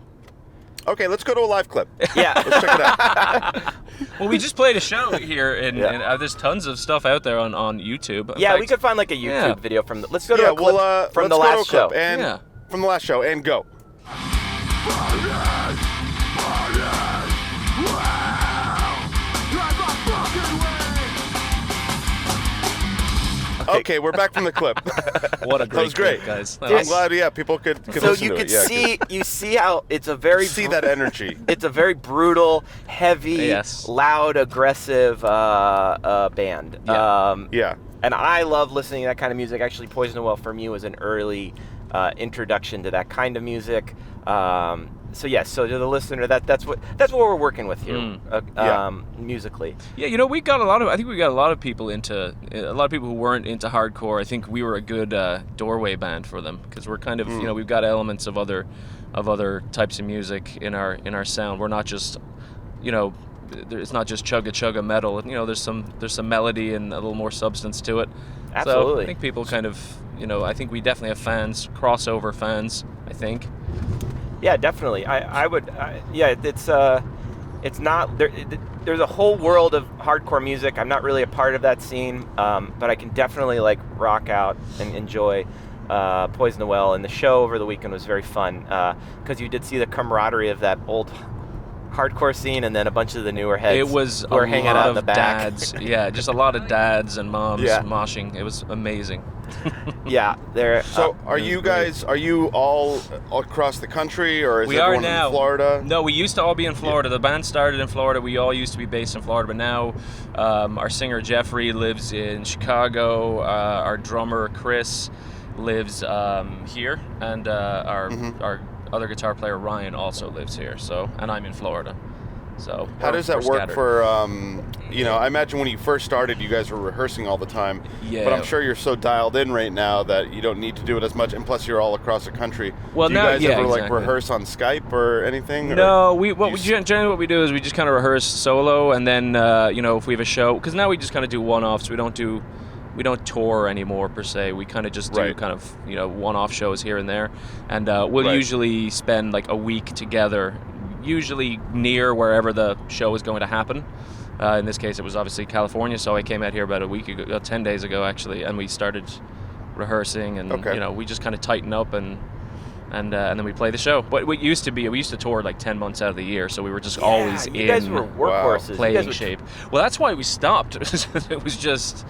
B: Okay, let's go to a live clip.
A: Yeah.
B: Let's check it out.
C: Well, we just played a show here, and,
A: Yeah.
C: and there's tons of stuff out there on YouTube. In
A: Yeah, we
C: fact,
A: could find a YouTube
C: Yeah.
A: video from. Let's go to
B: Yeah,
A: a clip from
B: let's
A: the
B: go to
A: last
B: a clip
A: show.
B: and
C: Yeah.
B: from the last show and go. Okay, we're back from the clip.
C: What a great
B: That was great,
C: clip, guys.
B: I'm glad. People could
A: So
B: listen
A: you
B: to
A: could
B: it.
A: you see how it's a very
B: See that energy.
A: It's a very brutal, heavy,
C: Yes.
A: loud, aggressive band.
B: Yeah.
A: And I love listening to that kind of music. Actually, Poison the Well for me was an early introduction to that kind of music. So yes, so to the listener, that's what we're working with here, musically.
C: Yeah, we got I think we got a lot of people who weren't into hardcore. I think we were a good doorway band for them because we're kind of, we've got elements of other types of music in our sound. We're not just, it's not just chugga metal. There's some melody and a little more substance to it.
A: Absolutely.
C: So I think people kind of, I think we definitely have fans, crossover fans, I think.
A: Yeah, definitely. I would. It's not there. There's a whole world of hardcore music. I'm not really a part of that scene, but I can definitely rock out and enjoy Poison the Well. And the show over the weekend was very fun because you did see the camaraderie of that old hardcore scene, and then a bunch of the newer heads.
C: It was
A: who were hanging out in the back.
C: Dads. Yeah, just a lot of dads and moms moshing. It was amazing.
A: Yeah, they're.
B: So, are you all across the country, or is everyone in Florida?
C: No, we used to all be in Florida. The band started in Florida. We all used to be based in Florida, but now our singer Jeffrey lives in Chicago. Our drummer Chris lives here, and our other guitar player Ryan also lives here. So, and I'm in Florida. So
B: how does that work for, I imagine when you first started, you guys were rehearsing all the time.
C: Yeah.
B: But I'm sure you're so dialed in right now that you don't need to do it as much, and plus you're all across the country.
C: Well,
B: do you guys ever
C: exactly.
B: rehearse on Skype or anything?
C: No, generally what we do is we just kind of rehearse solo, and then, if we have a show, because now we just kind of do one-offs. We don't tour anymore per se. We kind of just do kind of one-off shows here and there, and we'll usually spend a week together, usually near wherever the show is going to happen. In this case, it was obviously California, so I came out here about 10 days ago actually, and we started rehearsing, and we just kind of tighten up and then we play the show. But we used to tour 10 months out of the year, so we were just always
A: you guys were workhorses.
C: playing shape. Well, that's why we stopped. It was just.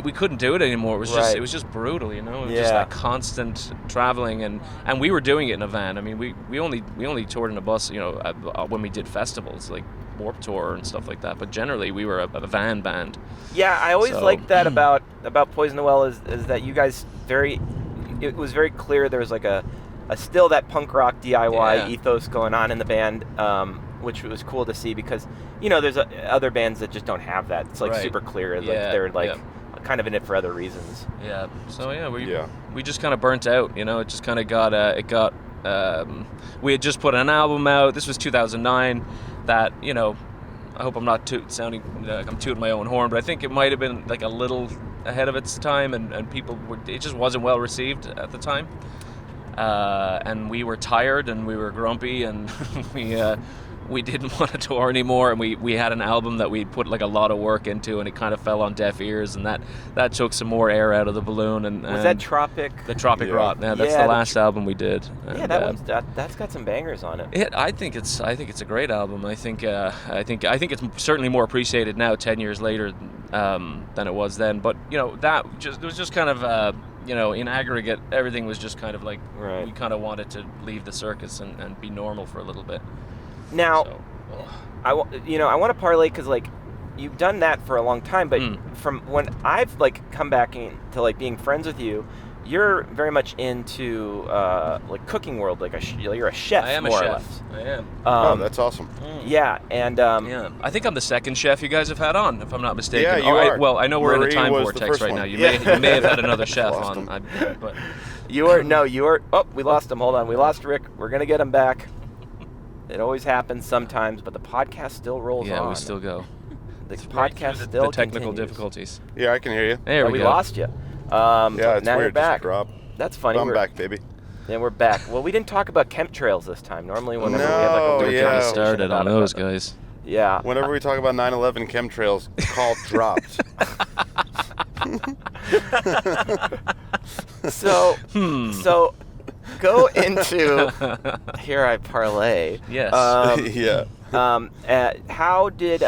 C: We couldn't do it anymore. It was just brutal, It was just that constant traveling, and we were doing it in a van. I mean, we only toured in a bus, when we did festivals like Warped Tour and stuff like that. But generally, we were a van band.
A: Yeah, I always liked that about Poison the Well is that you guys it was very clear there was a still that punk rock DIY ethos going on in the band, which was cool to see because there's other bands that just don't have that. It's super clear. They're kind of in it for other reasons.
C: Yeah. So we just kind of burnt out. It just kind of got we had just put an album out. This was 2009. That I hope I'm not sounding like I'm tooting my own horn, but I think it might have been a little ahead of its time, and people it just wasn't well received at the time. And we were tired and we were grumpy, and we didn't want to tour anymore, and we had an album that we put a lot of work into, and it kind of fell on deaf ears, and that took some more air out of the balloon. And
A: was that Tropic?
C: The Tropic Rot. Yeah, that's the last album we did.
A: And, that's got some bangers on it.
C: I think it's a great album. I think it's certainly more appreciated now, 10 years later, than it was then. But it was just kind of. In aggregate, everything was just kind of we kind of wanted to leave the circus and be normal for a little bit.
A: Now, I want to parlay because you've done that for a long time, but from when I've come back into being friends with you, you're very much into cooking world. You're a chef.
C: I am
A: more
C: a chef.
A: or less.
C: I am.
B: That's awesome.
A: Yeah, and
C: I think I'm the second chef you guys have had on, if I'm not mistaken.
B: Yeah, you are.
C: Well, I know we're in a
B: Marie
C: time
B: was
C: vortex
B: the first
C: right
B: one.
C: now. You may have had another chef on, but
A: you are. Oh, we lost him. Hold on, we lost Rick. We're gonna get him back. It always happens sometimes, but the podcast still rolls on.
C: Yeah, we still go.
A: The podcast still
C: the technical
A: continues.
C: difficulties.
B: Yeah, I can hear you.
C: There we go.
A: We lost you.
B: Yeah, it's
A: now
B: weird.
A: you're back.
B: Just drop.
A: That's funny.
B: I'm back, baby.
A: And we're back. Well, we didn't talk about chemtrails this time. Normally, whenever we have
B: No,
A: a
B: yeah.
C: Started on those guys.
A: Yeah.
B: Whenever we talk about 9/11 chemtrails, call dropped.
A: So go into here I parlay.
C: Yes.
B: Yeah.
A: How did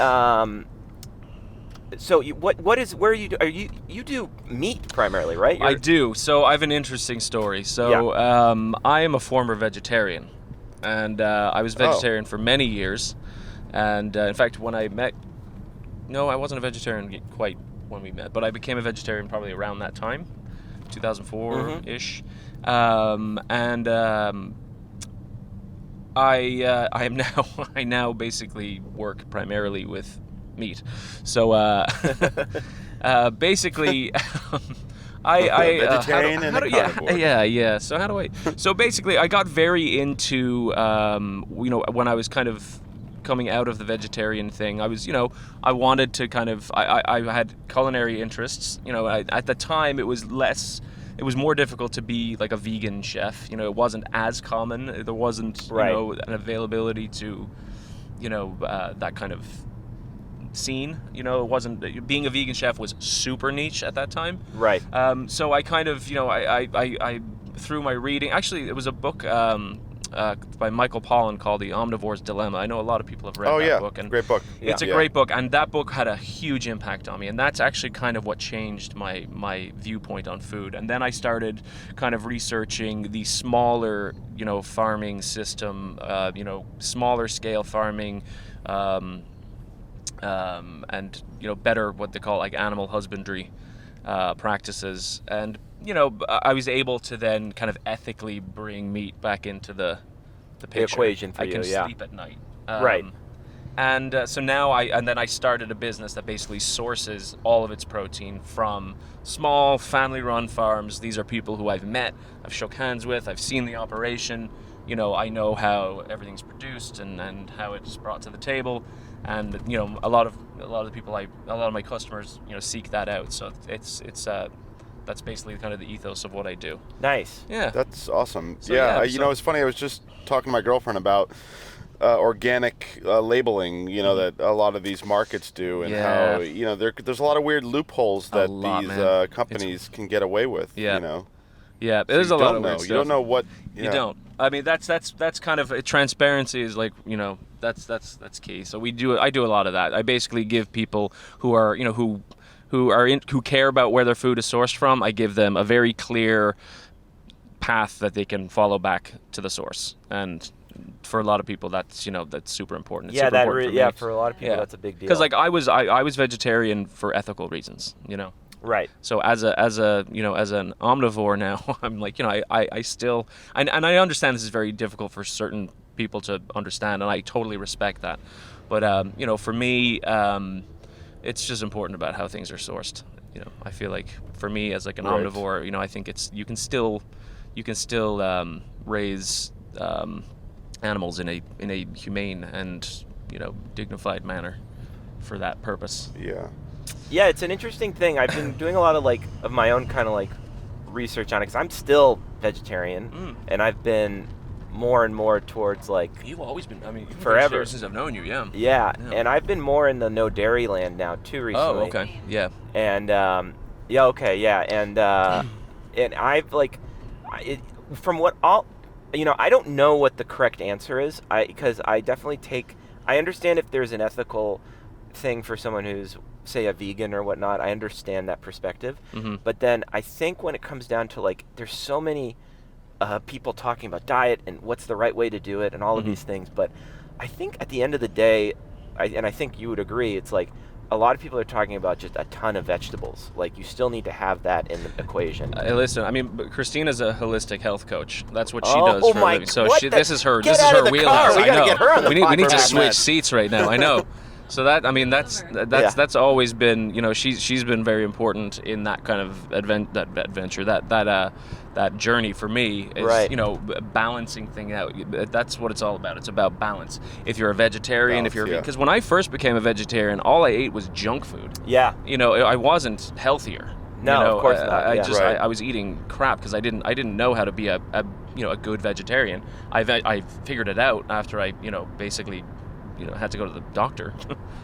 A: So where you do meat primarily, right?
C: I do. So I have an interesting story. So I am a former vegetarian, and I was vegetarian for many years. And in fact, when I met, no, I wasn't a vegetarian quite when we met, but I became a vegetarian probably around that time, 2004-ish. I now basically work primarily with meat. So basically,
B: vegetarian and a carnivore.
C: Yeah. So basically, I got very into when I was kind of coming out of the vegetarian thing. I wanted to kind of I had culinary interests. At the time it was more difficult to be like a vegan chef. It wasn't as common. There wasn't an availability to that kind of scene. It wasn't, being a vegan chef was super niche at that time.
A: Right.
C: So I kind of I through my reading, actually it was a book by Michael Pollan called The Omnivore's Dilemma. I know a lot of people have read that book. And
B: great book.
C: It's a great book, and that book had a huge impact on me, and that's actually kind of what changed my viewpoint on food. And then I started kind of researching the smaller, farming system, smaller scale farming, and better what they call like animal husbandry practices. And I was able to then kind of ethically bring meat back into the picture.
A: The equation for
C: I can
A: you, yeah.
C: sleep at night.
A: Right.
C: And so now I started a business that basically sources all of its protein from small family-run farms. These are people who I've met, I've shook hands with, I've seen the operation. I know how everything's produced and how it's brought to the table. And a lot of the people a lot of my customers seek that out. So it's that's basically kind of the ethos of what I do.
A: Nice.
C: Yeah.
B: That's awesome.
C: So,
B: it's funny. I was just talking to my girlfriend about organic labeling, that a lot of these markets do, and how there's a lot of weird loopholes that these companies can get away with.
C: Yeah. Yeah, there's a lot of weird stuff.
B: You don't know what.
C: You don't. I mean, that's kind of transparency is like that's key. So I do a lot of that. I basically give people who are who care about where their food is sourced from. I give them a very clear path that they can follow back to the source. And for a lot of people, that's that's super important. It's super important
A: for a lot of people, that's a big deal.
C: Because like I was vegetarian for ethical reasons.
A: Right.
C: So as an omnivore now, I'm like, I still, and I understand this is very difficult for certain people to understand, and I totally respect that. But for me, it's just important about how things are sourced. I feel like for me as like an omnivore, I think you can still raise animals in a humane and dignified manner for that purpose.
A: Yeah, it's an interesting thing. I've been doing a lot of my own kind of research on it, because I'm still vegetarian, and I've been more and more towards
C: You've always been. I mean, you've been
A: forever
C: since I've known you. Yeah.
A: Yeah, and I've been more in the no dairy land now too recently.
C: Oh, okay. Yeah.
A: And and I've from what I don't know what the correct answer is. Because I definitely I understand if there's an ethical thing for someone who's, say, a vegan or whatnot. I understand that perspective.
C: Mm-hmm.
A: But then I think when it comes down to there's so many people talking about diet and what's the right way to do it and all of these things. But I think at the end of the day, I think you would agree, it's a lot of people are talking about just a ton of vegetables. You still need to have that in the equation.
C: Listen, I mean, Christina's a holistic health coach. That's what she does for a living. So this is her wheelhouse.
A: We gotta get her on the
C: we need to
A: podcast.
C: switch seats right now. I know. So that's always been, she's been very important in that kind of adventure, that journey for me is, balancing thing out. That's what it's all about. It's about balance. If you're a vegetarian, because when I first became a vegetarian, all I ate was junk food.
A: Yeah.
C: I wasn't healthier.
A: No, of course not.
C: I was eating crap because I didn't know how to be a good vegetarian. I figured it out after I basically had to go to the doctor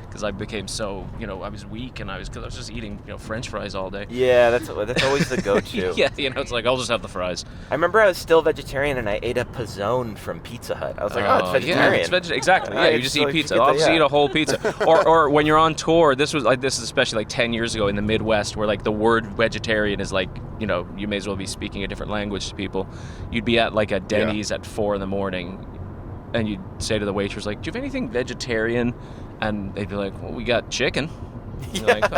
C: because I became so, I was weak and I was just eating, French fries all day.
A: Yeah, that's always the go-to.
C: Yeah, it's like, I'll just have the fries.
A: I remember I was still vegetarian and I ate a pizzone from Pizza Hut. I was like, it's vegetarian.
C: Yeah, it's exactly. Yeah, you just eat pizza.
A: I'll
C: just eat a whole pizza. or when you're on tour, this is especially like 10 years ago in the Midwest, where like the word vegetarian is like, you may as well be speaking a different language to people. You'd be at like a Denny's at 4 a.m. and you'd say to the waitress, like, do you have anything vegetarian? And they'd be like, well, we got chicken. You're like,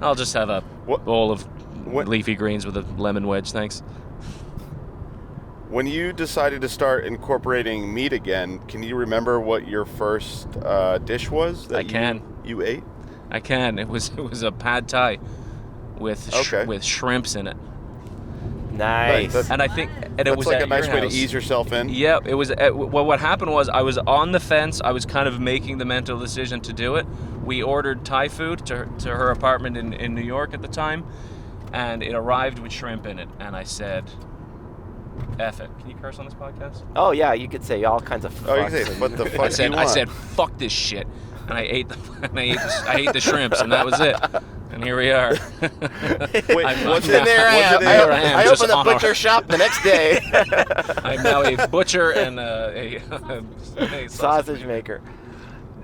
C: I'll just have a bowl of leafy greens with a lemon wedge, thanks.
B: When you decided to start incorporating meat again, can you remember what your first dish was that you ate?
C: I can. It was a pad thai with shrimps in it.
A: Nice.
C: And I think it was
B: like
C: at
B: a nice
C: your
B: way
C: house.
B: to ease yourself in.
C: Yeah, it was. Well, what happened was I was on the fence. I was kind of making the mental decision to do it. We ordered Thai food to her apartment in New York at the time, and it arrived with shrimp in it. And I said, F it. Can you curse on this podcast?
A: Oh, yeah, you could say all kinds of fucks.
B: Oh, you can say, what the fuck do you want?
C: I said, fuck this shit. And I ate the shrimps, and that was it. And here we are.
B: Wait,
A: I opened a butcher shop the next day.
C: I'm now a butcher and a
A: sausage maker.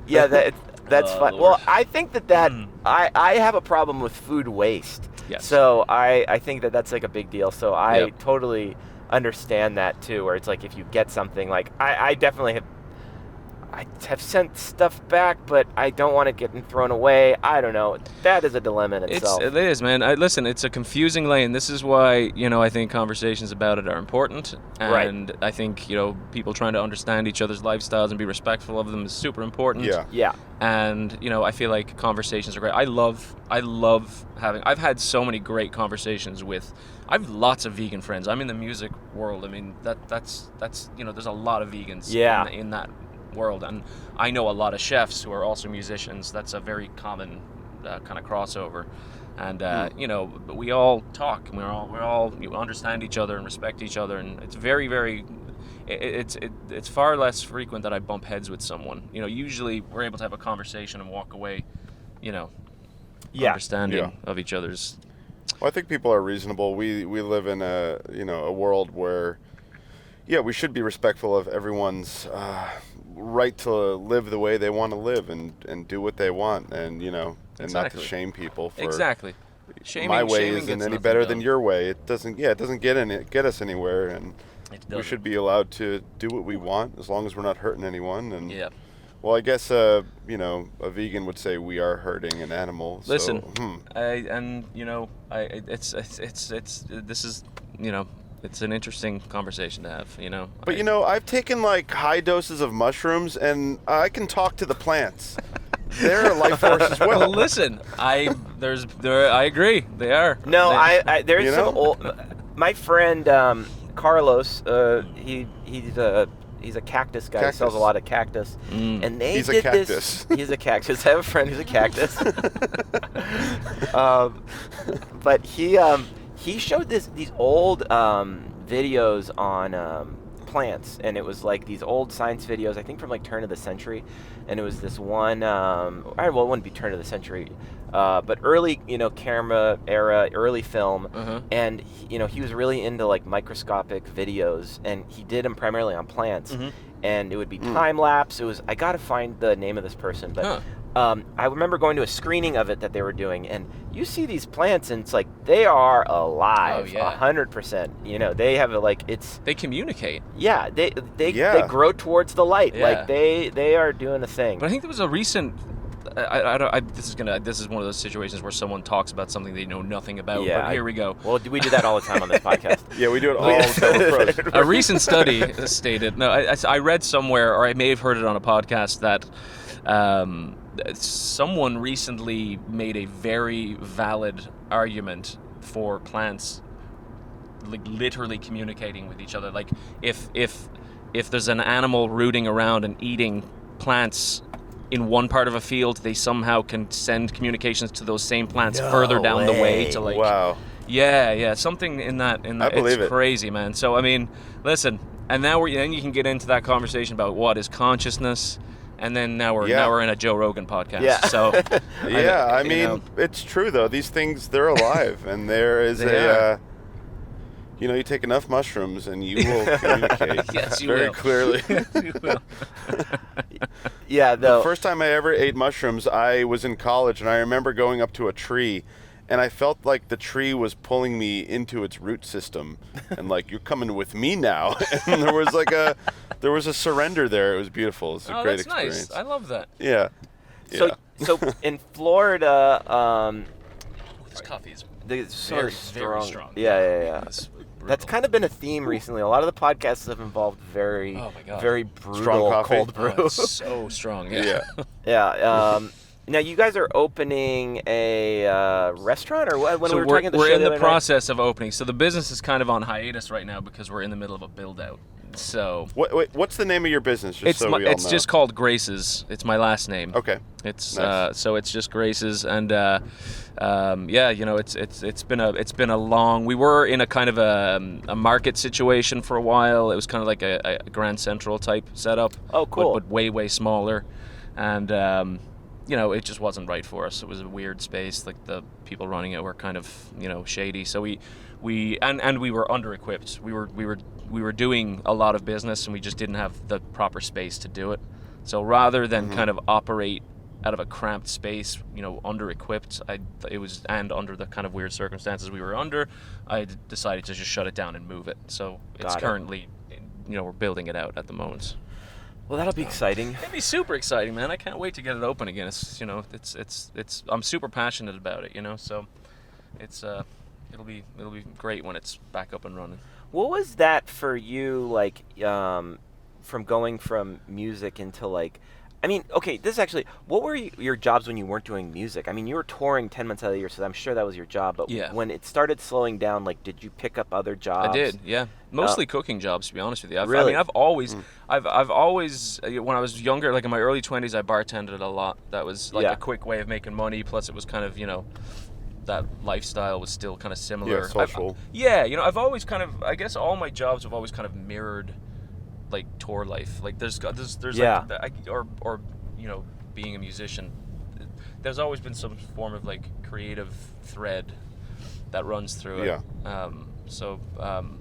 A: Yeah, that's fun.
C: Lord.
A: Well, I think that I have a problem with food waste.
C: Yes.
A: So I think that's like a big deal. So I totally understand that too, where it's like if you get something, like I definitely have sent stuff back, but I don't want it getting thrown away. I don't know. That is a dilemma in itself.
C: It is, man. Listen, it's a confusing lane. This is why, I think conversations about it are important. And I think, people trying to understand each other's lifestyles and be respectful of them is super important.
A: Yeah.
C: And, I feel like conversations are great. I love I've had so many great conversations I have lots of vegan friends. I'm in the music world. I mean, that's there's a lot of vegans in that world, and I know a lot of chefs who are also musicians. That's a very common kind of crossover, and we all talk, and we all understand each other and respect each other, and it's very, very it's far less frequent that I bump heads with someone. Usually we're able to have a conversation and walk away understanding of each other's.
B: Well, I think people are reasonable. We live in a world where we should be respectful of everyone's right to live the way they want to live and do what they want, and and not to shame people for my way isn't any better than your way. It doesn't get us anywhere, and we should be allowed to do what we want as long as we're not hurting anyone. And well, I guess a vegan would say we are hurting an animal.
C: Listen,
B: so,
C: it's an interesting conversation to have,
B: But I've taken like high doses of mushrooms, and I can talk to the plants. They're a life force as well.
C: Well, listen, I agree. They are.
A: No, there's some old. My friend Carlos, he's a cactus guy. He sells a lot of cactus, and
B: he's a cactus.
A: He's a cactus. I have a friend who's a cactus. But he showed these old videos on plants, and it was like these old science videos, I think from like turn of the century, and it was this one, well, it wouldn't be turn of the century, but early, camera era, early film, and he was really into like microscopic videos, and he did them primarily on plants, and it would be time lapse. I gotta find the name of this person, but. I remember going to a screening of it that they were doing, and you see these plants, and it's like they are alive, 100%. They have
C: they communicate.
A: Yeah, they grow towards the light, like they are doing a thing.
C: But I think there was a recent. This is one of those situations where someone talks about something they know nothing about.
A: Yeah,
C: but here we go.
A: Well, we do that all the time on this podcast.
B: Yeah, we do it all the time.
C: A recent study stated. No, I read somewhere, or I may have heard it on a podcast that. Someone recently made a very valid argument for plants literally communicating with each other. Like if there's an animal rooting around and eating plants in one part of a field, they somehow can send communications to those same plants further down the way to like
B: wow.
C: Yeah, something in that
B: I believe
C: it's crazy, man. So I mean, listen, and now then you can get into that conversation about what is consciousness. and then now we're in a Joe Rogan podcast.
A: Yeah.
C: So
B: Yeah, I
C: you
B: mean,
C: know.
B: it's true though. These things, they're alive, and there is
C: They are.
B: you take enough mushrooms and you will communicate
C: Yes, you
B: very
C: will.
B: clearly.
C: You will.
A: Yeah,
B: The
A: though.
B: first time I ever ate mushrooms, I was in college, and I remember going up to a tree, and I felt like the tree was pulling me into its root system, and like, you're coming with me now. And there was a surrender there. It was beautiful. It was a great
C: That's
B: experience.
C: nice. I love that.
B: Yeah.
A: So,
B: Yeah.
A: so in Florida,
C: This coffee is
A: it's so
C: very,
A: strong.
C: very strong.
A: Yeah.
C: It's
A: That's
C: brutal.
A: kind of been a theme recently. A lot of the podcasts have involved very,
C: Oh my God.
A: very brutal
B: Strong coffee?
A: cold brew.
C: Oh, it's so strong. Yeah.
B: Yeah.
A: Yeah. Now you guys are opening a restaurant, or what? When
C: So
A: we were talking at the
C: we're
A: show
C: in the
A: other night?
C: process of opening. So the business is kind of on hiatus right now because we're in the middle of a build out. So
B: What's the name of your business? Just so we all
C: it's
B: know.
C: just called Grace's. It's my last name.
B: Okay.
C: It's
B: Nice.
C: so it's just Grace's, and yeah, it's been a long. We were in a kind of a market situation for a while. It was kind of like a Grand Central type setup.
A: Oh, cool.
C: But way smaller, and it just wasn't right for us. It was a weird space. Like the people running it were kind of shady. So we were under-equipped. We were doing a lot of business, and we just didn't have the proper space to do it. So rather than kind of operate out of a cramped space, under-equipped, and under the kind of weird circumstances we were under, I decided to just shut it down and move it. So it's
A: Got it.
C: currently, we're building it out at the moment.
A: Well, that'll be exciting.
C: It'd be super exciting, man. I can't wait to get it open again. It's I'm super passionate about it, so it'll be great when it's back up and running.
A: What was that for you, like, from going from music into, like, I mean, okay, this is actually, what were your jobs when you weren't doing music? I mean, you were touring 10 months out of the year, so I'm sure that was your job, but
C: Yeah.
A: when it started slowing down, like, did you pick up other jobs?
C: I did, yeah. Mostly cooking jobs, to be honest with you.
A: Really?
C: I've always, when I was younger, like in my early 20s, I bartended a lot. That was like
A: Yeah.
C: a quick way of making money. Plus, it was kind of, that lifestyle was still kind of similar.
B: Yeah, social.
C: I've always kind of, I guess all my jobs have always kind of mirrored, like, tour life. Like, there's
A: Yeah.
C: like, or being a musician, there's always been some form of, like, creative thread that runs through it.
B: Yeah.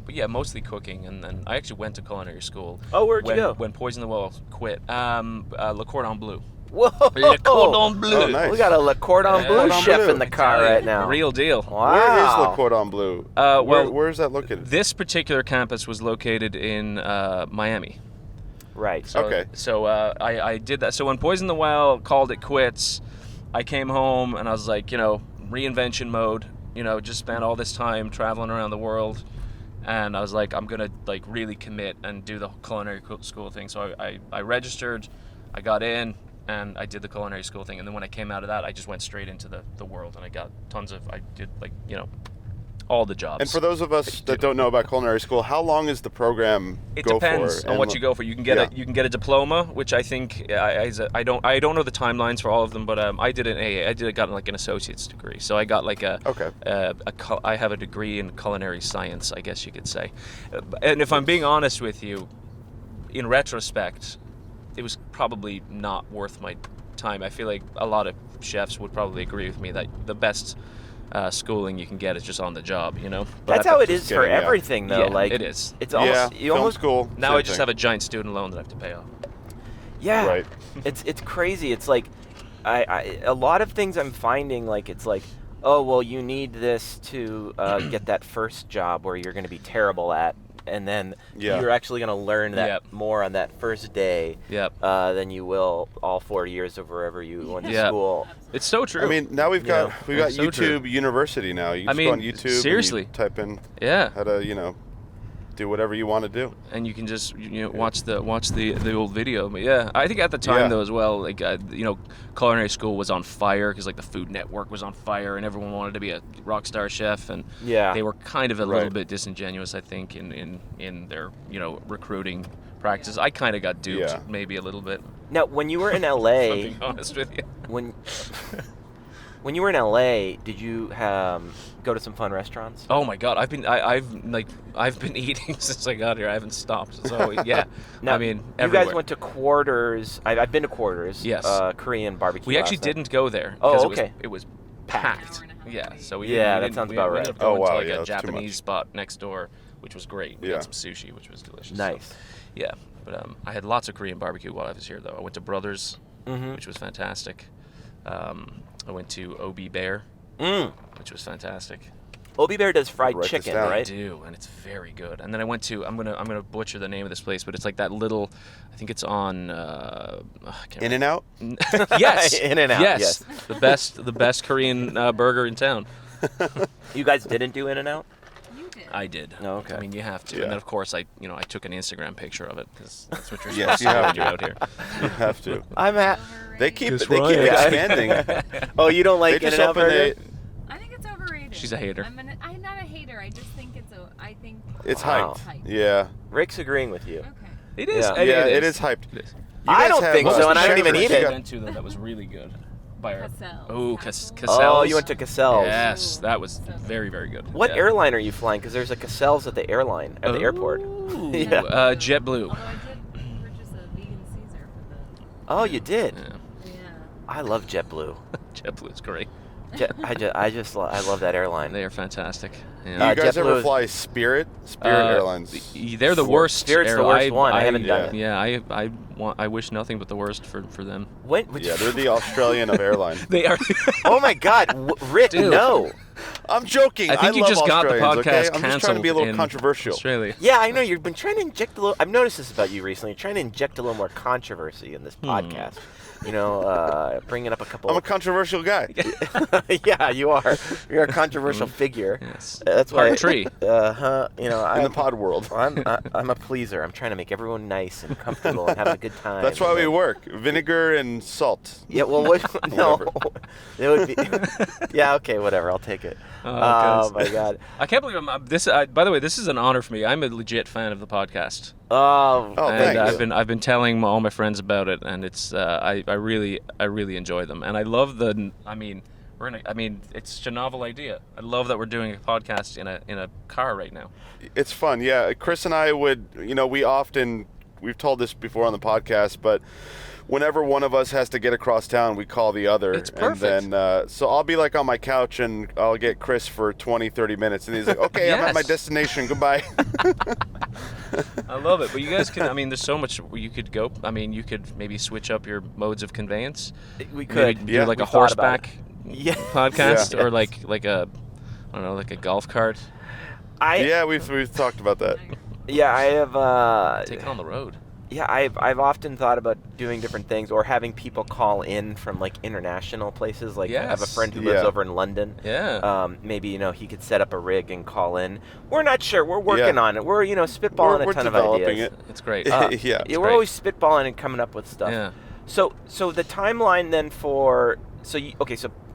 C: But yeah, mostly cooking, and then I actually went to culinary school.
A: Oh, where'd you go?
C: When Poison the Well quit. Le Cordon Bleu.
A: Whoa!
C: Le Cordon Bleu.
B: Oh, nice.
A: We got a Le Cordon
C: Yeah.
A: Bleu
B: Cordon
A: chef
B: Bleu.
A: in the car
C: Italian.
A: right now.
C: Real deal.
A: Wow.
B: Where is Le Cordon Bleu? Where is that located?
C: This particular campus was located in Miami.
A: Right.
C: So,
B: Okay.
C: So I did that. So when Poison the Well called it quits, I came home and I was like, reinvention mode. Just spent all this time traveling around the world, and I was like, I'm gonna like really commit and do the culinary school thing. So I registered, I got in, and I did the culinary school thing. And then when I came out of that, I just went straight into the world, and I got I did all the jobs.
B: And for those of us that don't know about culinary school, how long is the program
C: It
B: go
C: depends
B: for?
C: on what you go for. You can get
B: Yeah.
C: you can get a diploma, which I think I don't know the timelines for all of them, but I got like an associate's degree, so I got like I have a degree in culinary science, I guess you could say. And if I'm being honest with you, in retrospect, it was probably not worth my time. I feel like a lot of chefs would probably agree with me that the best schooling you can get is just on the job, But
A: That's how it is for
B: getting, yeah.
A: everything, though.
C: Yeah,
A: like
C: it is.
A: It's
B: Yeah,
A: almost you
B: film
A: almost
B: school.
C: Now
B: same
C: I just
B: thing.
C: have a giant student loan that I have to pay off.
A: Yeah.
B: Right.
A: It's crazy. It's like I a lot of things I'm finding, like, it's like, oh, well, you need this to get that first job where you're going to be terrible at, and then
B: Yeah.
A: you're actually going to learn that
C: Yep.
A: more on that first day
C: Yep.
A: than you will all 4 years of wherever you went to
C: Yeah.
A: school.
C: It's so true.
B: I mean, now we've got
C: It's so true.
B: YouTube University now. You just
C: I
B: go on
C: mean,
B: YouTube.
C: seriously.
B: And you type in
C: yeah.
B: how to do whatever you want to do.
C: And you can just watch the old video. But yeah, I think at the time
B: Yeah.
C: though as well, like culinary school was on fire because like the Food Network was on fire and everyone wanted to be a rock star chef, and
A: Yeah.
C: they were kind of a little
B: Right.
C: bit disingenuous, I think, in their recruiting practices. I kind of got duped
B: Yeah.
C: maybe a little bit.
A: Now, when you were in
C: If I'm
A: LA,
C: being honest with you.
A: when When you were in LA, did you go to some fun restaurants?
C: Oh my God, I've been eating since I got here. I haven't stopped. So yeah,
A: Now,
C: I mean,
A: you
C: everywhere.
A: guys went to Quarters. I've been to Quarters.
C: Yes.
A: Korean barbecue.
C: We actually
A: last night.
C: didn't go there
A: Oh,
C: because
A: okay.
C: it was packed.
D: Hour and a half.
C: Yeah, so we
A: Yeah,
C: we
A: that
C: didn't-
A: sounds
C: we
A: about
C: ended
A: right.
C: up going
B: Oh, wow,
C: to like
B: yeah,
C: a
B: that's too
C: Japanese
B: much.
C: spot next door, which was great. We
B: Yeah.
C: got some sushi, which was delicious.
A: Nice.
C: So, yeah, but I had lots of Korean barbecue while I was here, though. I went to Brothers,
A: Mm-hmm.
C: which was fantastic. I went to OB Bear, which was fantastic.
A: Obi Bear does fried
B: Write this
A: chicken,
B: down.
C: I
A: right?
C: do, and it's very good. And then I went to I'm gonna butcher the name of this place, but it's like that little, I think it's on. I can't
B: In and out.
C: remember. Yes,
A: In-N-Out, yes.
C: the best Korean burger in town.
A: You guys didn't do In-N-Out?
D: You did.
C: I did.
A: Oh, okay.
C: I mean, you have to.
B: Yeah.
C: And then of course I took an Instagram picture of it because that's what you're
B: Yes,
C: supposed
B: you
C: to do
B: have
C: when you're
B: to.
C: out here.
B: You have to.
A: I'm at.
B: They keep
C: That's
B: they keep
C: right.
B: expanding.
A: Oh, you don't like
B: They just
A: In-N-Out
B: opened
A: burger?
D: I think it's overrated.
C: She's a hater.
D: I'm not a hater. I just think I think.
B: It's
A: Wow.
B: hyped. Yeah.
A: Rick's agreeing with you.
D: Okay.
C: It is.
A: Yeah.
B: Yeah, it is hyped.
C: It is.
B: You
A: I
B: guys
A: don't
B: have,
A: think so, and I don't even
B: Checkers.
A: eat
B: You
A: it.
B: got-
C: went to them that was really good. By our,
D: Cassell's.
C: oh,
D: Castle.
C: Cassell's.
A: Oh, you went to Cassell's.
C: Yes, that was very, very good.
A: What
C: Yeah.
A: airline are you flying? Because there's a Cassell's at the airline, at the airport.
C: Ooh,
A: Yeah.
C: JetBlue.
D: Although I did purchase a vegan Caesar for the.
A: Oh, you did?
C: Yeah.
D: Yeah.
A: I love JetBlue.
C: JetBlue's great.
A: I love that airline.
C: They are fantastic.
B: You
C: Yeah.
B: guys
A: JetBlue
B: ever
A: is-
B: fly Spirit? Spirit Airlines.
C: They're the worst.
A: Spirit's the worst one. I haven't done it.
C: Yeah, I wish nothing but the worst for them.
A: When?
B: Yeah, they're the Australian of airline.
C: They are.
A: Oh my God, Rick,
C: Dude.
A: no.
B: I'm joking.
C: I think you
B: love
C: just got the
B: Australians,
C: podcast
B: okay? I'm just trying to
C: canceled
B: be a little
C: in
B: controversial.
C: Australia.
A: Yeah, I know you've been trying to inject a little. I've noticed this about you recently. You're trying to inject a little more controversy in this podcast. You know, bringing up a couple.
B: I'm a controversial guy.
A: Yeah, you are. You're a controversial figure.
C: Yes.
A: That's why.
C: Part tree.
A: You know,
B: In the pod world.
A: I'm a pleaser. I'm trying to make everyone nice and comfortable and having a good time.
B: That's why we work. Vinegar and salt.
A: Yeah, well, no, it would be. Yeah, okay, whatever. I'll take it.
C: Oh,
A: My God.
C: I can't believe this. By the way, this is an honor for me. I'm a legit fan of the podcast.
A: Oh,
B: Oh,
C: And
B: thanks.
C: I've been telling all my friends about it, and it's I really enjoy them, and I love the. I mean, it's such a novel idea. I love that we're doing a podcast in a car right now.
B: It's fun. Yeah, Chris and I would, we've told this before on the podcast, but whenever one of us has to get across town, we call the other.
C: It's perfect.
B: And then, so I'll be like on my couch and I'll get Chris for 20, 30 minutes. And he's like, okay, I'm at my
C: Yes.
B: destination. Goodbye.
C: I love it, but you guys can. I mean, there's so much where you could go. I mean, you could maybe switch up your modes of conveyance.
A: we
C: Maybe
A: could.
B: Yeah,
C: do like a
A: we thought about it.
C: horseback
A: Yeah.
C: podcast,
B: Yeah.
C: or like a, I don't know, like a golf cart.
B: Yeah, we've talked about that.
A: Yeah, I have.
C: Take it on the road.
A: Yeah, I've often thought about doing different things or having people call in from like international places. Like I have a
C: Yes.
A: friend who lives
B: Yeah.
A: over in London.
C: Yeah.
A: Maybe he could set up a rig and call in. We're not sure. We're working on it. We're spitballing
B: We're
A: a ton of
B: developing
A: ideas.
B: it.
C: It's great.
B: Yeah.
A: Yeah, we're
C: great.
A: always spitballing and coming up with stuff.
C: Yeah.
A: So the timeline then for so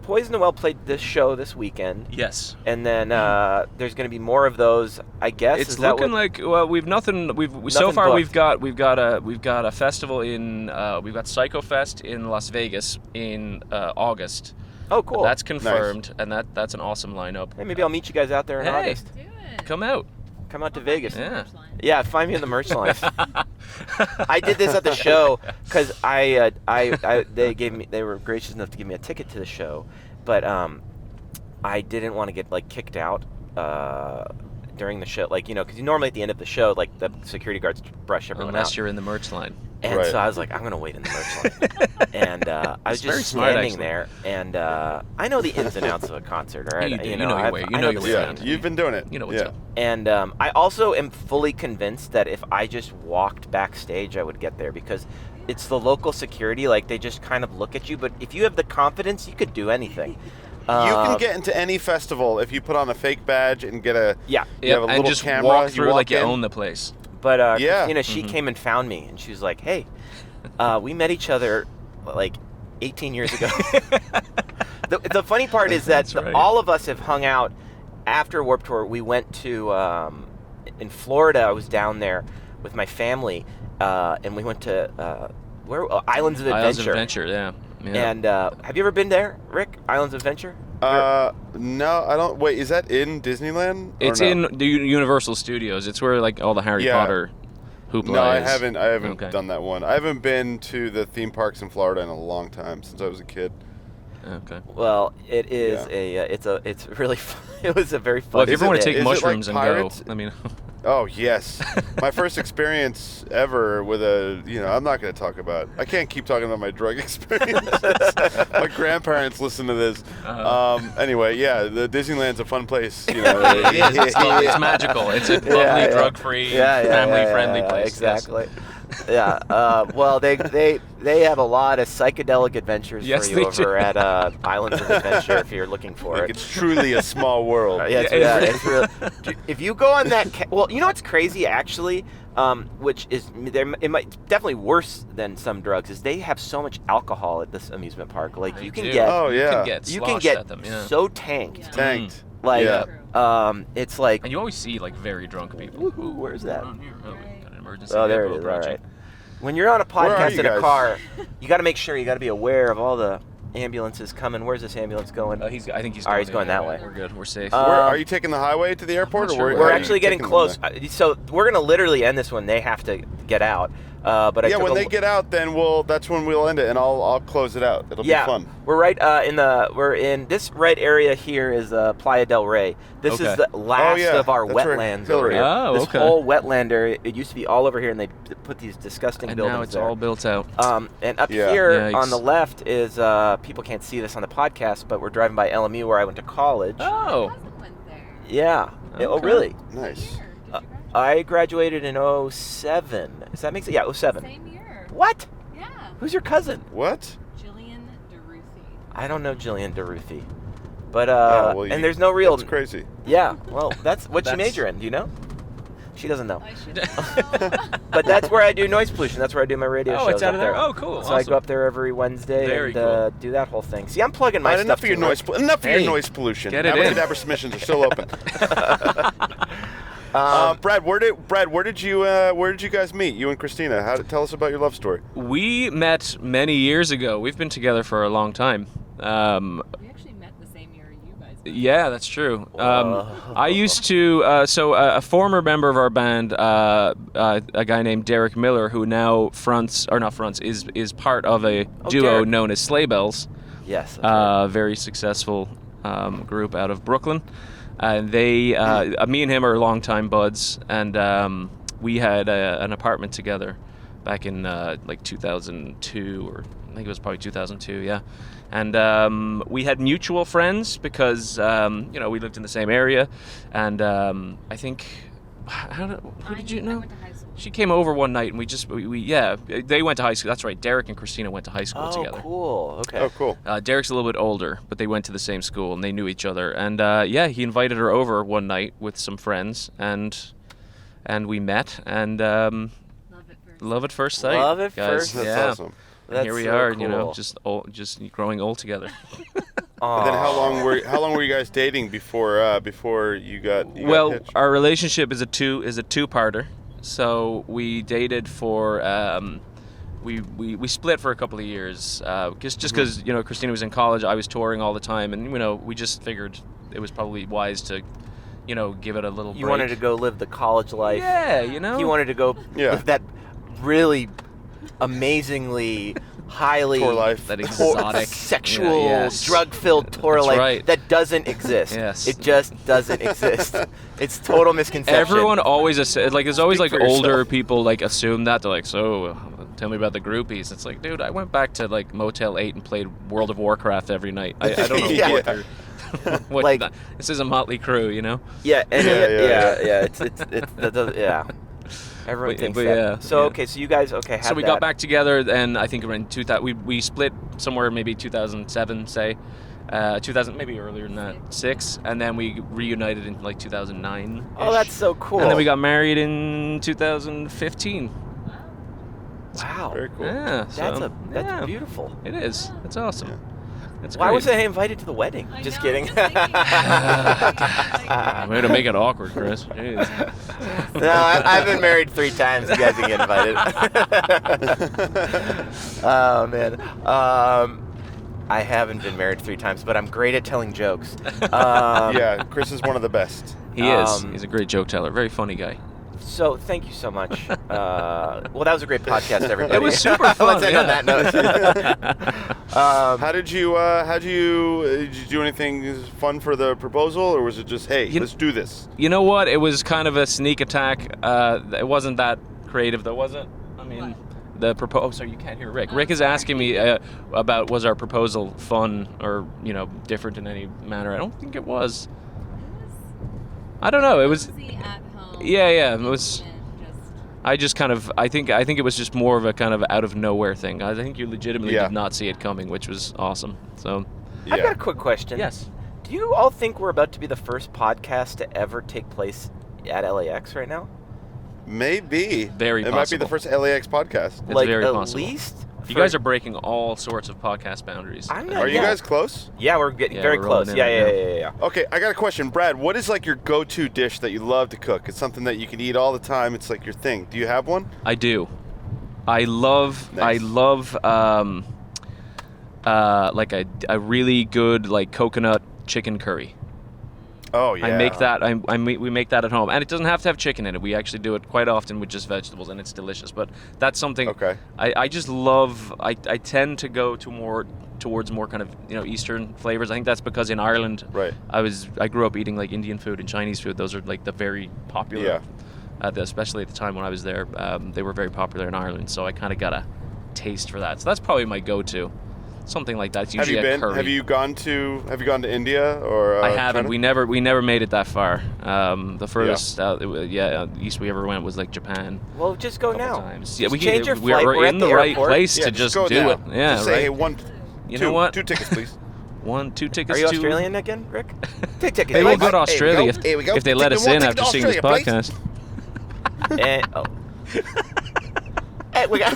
A: Poison the Well played this show this weekend,
C: Yes.
A: and then there's going to be more of those, I guess.
C: It's
A: Is that
C: looking
A: what-
C: like we've nothing. So
A: Nothing
C: far
A: booked.
C: we've got a festival in we've got Psycho Fest in Las Vegas in August.
A: Oh, cool.
C: That's confirmed, and that's an awesome lineup.
A: Hey, maybe I'll meet you guys out there in
C: Hey.
A: August.
D: Do it.
C: Come out.
A: Come out to Vegas.
C: Yeah.
A: Yeah, find me in the merch line. I did this at the show because they were gracious enough to give me a ticket to the show, but I didn't want to get kicked out during the show, because normally at the end of the show, the security guards brush everyone
C: Unless
A: out.
C: you're in the merch line.
A: And
B: Right.
A: so I was like, I'm gonna wait in the merch line, and I was
C: It's very
A: just
C: smart,
A: standing
C: actually.
A: there, and I know the ins and outs of a concert, right?
C: You do. You
A: know,
C: know your
A: I've-
C: way.
A: I
C: You know your
A: the
C: way
B: Yeah,
C: around.
B: you've been doing it.
C: You know what's
B: yeah.
C: up.
A: And I also am fully convinced that if I just walked backstage, I would get there because it's the local security. They just kind of look at you. But if you have the confidence, you could do anything.
B: You can get into any festival if you put on a fake badge and get a
A: Yeah.
B: you have a
C: and
B: little
C: just
B: camera.
C: walk through
B: walk
C: like you
B: in.
C: own the place.
A: But
B: Yeah.
A: Christina, she came and found me, and she was like, "Hey, we met each other 18 years ago." The funny part is that
C: That's right.
A: all of us have hung out after Warped Tour. We went to in Florida. I was down there with my family, and we went to Islands of Adventure.
C: Islands of Adventure, yeah. Yeah.
A: And have you ever been there, Rick? Islands of Adventure?
B: No, I don't. Wait, is that in Disneyland? or
C: It's
B: no?
C: in the Universal Studios. It's where like all the Harry
B: Yeah.
C: Potter hoopla
B: No, I
C: is.
B: haven't
C: Okay.
B: done that one. I haven't been to the theme parks in Florida in a long time, since I was a kid.
C: Okay.
A: Well, it is it's really fun. It was a very fun.
C: Well, if you ever want to
B: is
C: take
B: it like
C: mushrooms and
B: Pirates?
C: go, I mean,
B: Oh, yes. My first experience ever with I'm not going to talk about, I can't keep talking about my drug experiences. My grandparents listen to this. Anyway, yeah, the Disneyland's a fun place.
C: it's magical. It's a lovely, drug-free, family-friendly place. yes.
A: Exactly. Yeah. Well, they have a lot of psychedelic adventures
C: Yes,
A: for
C: they
A: you over
C: do.
A: at Islands of Adventure if you're looking for
B: Like,
A: it.
B: it's truly a small world.
A: It's really. If you go on that, well, you know what's crazy actually, which is it might definitely worse than some drugs is they have so much alcohol at this amusement park. Like
C: They
A: you can
C: do.
A: get
B: Oh, yeah.
A: you can
C: sloshed
A: get
C: at them, yeah.
A: so tanked.
D: Yeah.
B: Tanked.
A: Like
B: Yeah.
A: it's like
C: And you always see like very drunk people.
A: Ooh, where's that?
C: Around here. Oh, we got an emergency.
A: Oh, there it
C: vehicle
A: is. All
C: approaching.
A: right. When you're on a
B: Where are
A: podcast
B: you
A: in a
B: guys?
A: car, you got to make sure you got to be aware of all the ambulances coming. Where's this ambulance going?
C: I think he's.
A: All right, he's going that way.
C: We're good. We're safe.
B: Are you taking the highway to the airport?
C: not
B: or
C: sure
B: where-
C: where
A: We're
B: are you
A: actually getting
B: taking them
A: close.
B: there?
A: So we're gonna literally end this one. They have to get out. But I
B: Yeah,
A: took
B: when
A: a
B: they
A: l-
B: get out, then that's when we'll end it, and I'll close it out. It'll
A: yeah,
B: be fun.
A: we're right we're in this right area here is Playa del Rey. This
C: Okay.
A: is the last
B: yeah,
A: of our
B: that's where
A: wetlands over
B: Hillary-
A: here.
C: Oh,
A: this
C: okay.
A: whole wetland area, it used to be all over here, and they put these disgusting
C: and
A: buildings
C: now it's
A: there.
C: all built out.
A: And up
B: Yeah.
A: here
C: Yikes.
A: on the left is people can't see this on the podcast, but we're driving by LMU where I went to college.
C: Oh.
D: Cousin went there.
A: Yeah. Oh,
C: Okay.
A: really?
B: Nice.
D: Year. Did you graduate?
A: I graduated in 07. Does that make sense? Yeah, 07.
D: Same year.
A: What?
D: Yeah.
A: Who's your cousin?
B: What?
D: Jillian DeRuthi.
A: I don't know Jillian DeRuthi. But
B: well,
A: there's no real.
B: That's crazy.
A: Yeah. Well, that's what she
C: That's-
A: major in. Do you know? She doesn't know.
D: I should know.
A: But that's where I do noise pollution. That's where I do my radio shows.
C: Oh, it's out
A: up
C: of there.
A: there.
C: Oh, cool.
A: So I go up there every Wednesday
C: Very
A: and
C: cool.
A: do that whole thing. See, I'm plugging my
B: All right,
A: stuff.
B: enough of your
A: too
B: noise.
A: much.
B: Enough of your
C: Hey,
B: noise pollution.
C: get it in.
B: Abracadabra submissions are still open. Brad, where did you guys meet? You and Christina. Tell us about your love story.
C: We met many years ago. We've been together for a long time.
D: We actually met the same year you guys met.
C: Yeah, that's true.
A: Whoa.
C: I used to, a former member of our band, a guy named Derek Miller, who now is part of a duo
A: Derek.
C: known as Sleigh Bells,
A: Yes. that's right.
C: very successful group out of Brooklyn. And they, me and him are longtime buds, and we had an apartment together back in like 2002, or I think it was probably 2002, yeah. And we had mutual friends because we lived in the same area, and I think who did you
D: I
C: know?
D: went to high school.
C: She came over one night, and they went to high school. That's right, Derek and Christina went to high school
A: Oh,
C: together.
A: cool. Okay.
B: Oh, cool.
C: Derek's a little bit older, but they went to the same school and they knew each other. And he invited her over one night with some friends, and we met, and
D: Love at first sight.
C: love at first sight.
A: Love at
C: guys.
A: first
B: That's
C: Yeah.
B: awesome.
C: And
A: That's
C: here we
A: so
C: are,
A: cool.
C: just growing old together.
B: And then how long were you guys dating before you got
C: Well,
B: hitched?
C: our relationship is a two-parter. So we dated for we split for a couple of years just because Christina was in college, I was touring all the time, and we just figured it was probably wise to give it a little break.
A: You wanted to go live the college life.
C: Yeah,
A: He wanted to go
B: Yeah.
A: live that really amazingly highly
B: Tour life.
C: that exotic
A: sexual
C: yes.
A: drug-filled tour
C: That's
A: life
C: right.
A: that doesn't exist.
C: Yes.
A: It just doesn't exist. It's total misconception.
C: Everyone always there's always
B: Speak
C: like
B: for
C: older
B: yourself.
C: people like assume that they're like, so tell me about the groupies. It's like, dude, I went back to like Motel 8 and played World of Warcraft every night. I don't know
A: Yeah.
C: what they're what
A: Like-
C: this is a motley crew,
A: Yeah, and
B: Yeah.
A: It's yeah. Everyone
C: But-
A: thinks
C: but
A: that.
C: yeah,
A: So
C: yeah.
A: okay, so you guys had
C: So we
A: that.
C: got back together, and I think around 2000 we split somewhere maybe 2007, say 2000, maybe earlier than that, 6, and then we reunited in like 2009.
A: Oh, that's so cool.
C: And then we got married in 2015.
A: wow.
B: Very cool.
C: Yeah,
A: That's
C: so,
A: that's
C: yeah,
A: beautiful.
C: It is. It's awesome.
B: Yeah.
C: It's
A: Why
C: great.
A: wasn't I invited to the wedding?
D: I
A: Just
D: know,
A: kidding.
D: just thinking
C: Way to make it awkward, Chris. Jeez.
A: No, I've been married 3 times. You guys can get invited. Oh man. I haven't been married 3 times, but I'm great at telling jokes.
B: Yeah, Chris is one of the best.
C: He is. He's a great joke teller. Very funny guy.
A: So thank you so much. Well, that was a great podcast, everybody.
C: It was super fun.
A: Let's end on that note.
B: How did you did you do anything fun for the proposal, or was it just, hey, let's do this?
C: You know what? It was kind of a sneak attack. It wasn't that creative, though, was it? I mean, the proposal. Oh, sorry, you can't hear Rick. Rick is asking me about was our proposal fun or different in any manner. I don't think it was. I don't know. It was.
D: At home.
C: Yeah. It was.
D: Just
C: I think it was just more of a kind of out of nowhere thing. I think you legitimately did not see it coming, which was awesome. So.
B: Yeah.
A: I've got a quick question.
C: Yes.
A: Do you all think we're about to be the first podcast to ever take place at LAX right now?
B: Maybe.
C: Very
B: It
C: possible.
B: might be the first LAX podcast.
C: It's
A: like
C: very
A: at
C: possible.
A: least.
C: You guys are breaking all sorts of podcast boundaries.
A: I'm not-
B: Are you
A: yeah.
B: guys close?
A: Yeah, we're getting
C: Yeah,
A: very
C: we're
A: close.
C: rolling in
A: Yeah.
B: Okay, I got a question. Brad, what is like your go-to dish that you love to cook? It's something that you can eat all the time. It's like your thing. Do you have one?
C: I do. I love
B: Nice.
C: like a really good like coconut chicken curry.
B: Oh, yeah.
C: I make that. We make that at home, and it doesn't have to have chicken in it. We actually do it quite often with just vegetables, and it's delicious. But that's something.
B: Okay.
C: I just love. I tend to go towards more kind of Eastern flavors. I think that's because in Ireland,
B: Right.
C: I grew up eating like Indian food and Chinese food. Those are like the very popular.
B: Yeah.
C: Especially at the time when I was there, they were very popular in Ireland. So I kind of got a taste for that. So that's probably my go-to. Something like that. It's
B: Have
C: usually
B: you
C: a
B: been?
C: curry.
B: Have you gone to India or?
C: I haven't.
B: China?
C: We never made it that far. The furthest east we ever went was like Japan.
A: Well, just go
C: a couple
A: now.
C: times.
A: Just change your flight.
C: We're
A: at
C: in
A: the
C: the right
A: airport.
C: place
B: Yeah,
C: to just
B: go
C: do
B: now.
C: it. Yeah,
B: Just say,
C: right.
B: hey, one.
C: You
B: two,
C: know what?
B: 2 tickets, please.
C: 2 tickets.
A: Are you
C: to...
A: Australian again, Rick? Take tickets.
C: Hey, we'll
A: please.
C: go to Australia
B: Here we go.
C: if they let
B: Take
C: us
B: the one
C: in
B: ticket
C: after
B: to
C: seeing this
B: Australia,
C: podcast.
A: And, hey, we got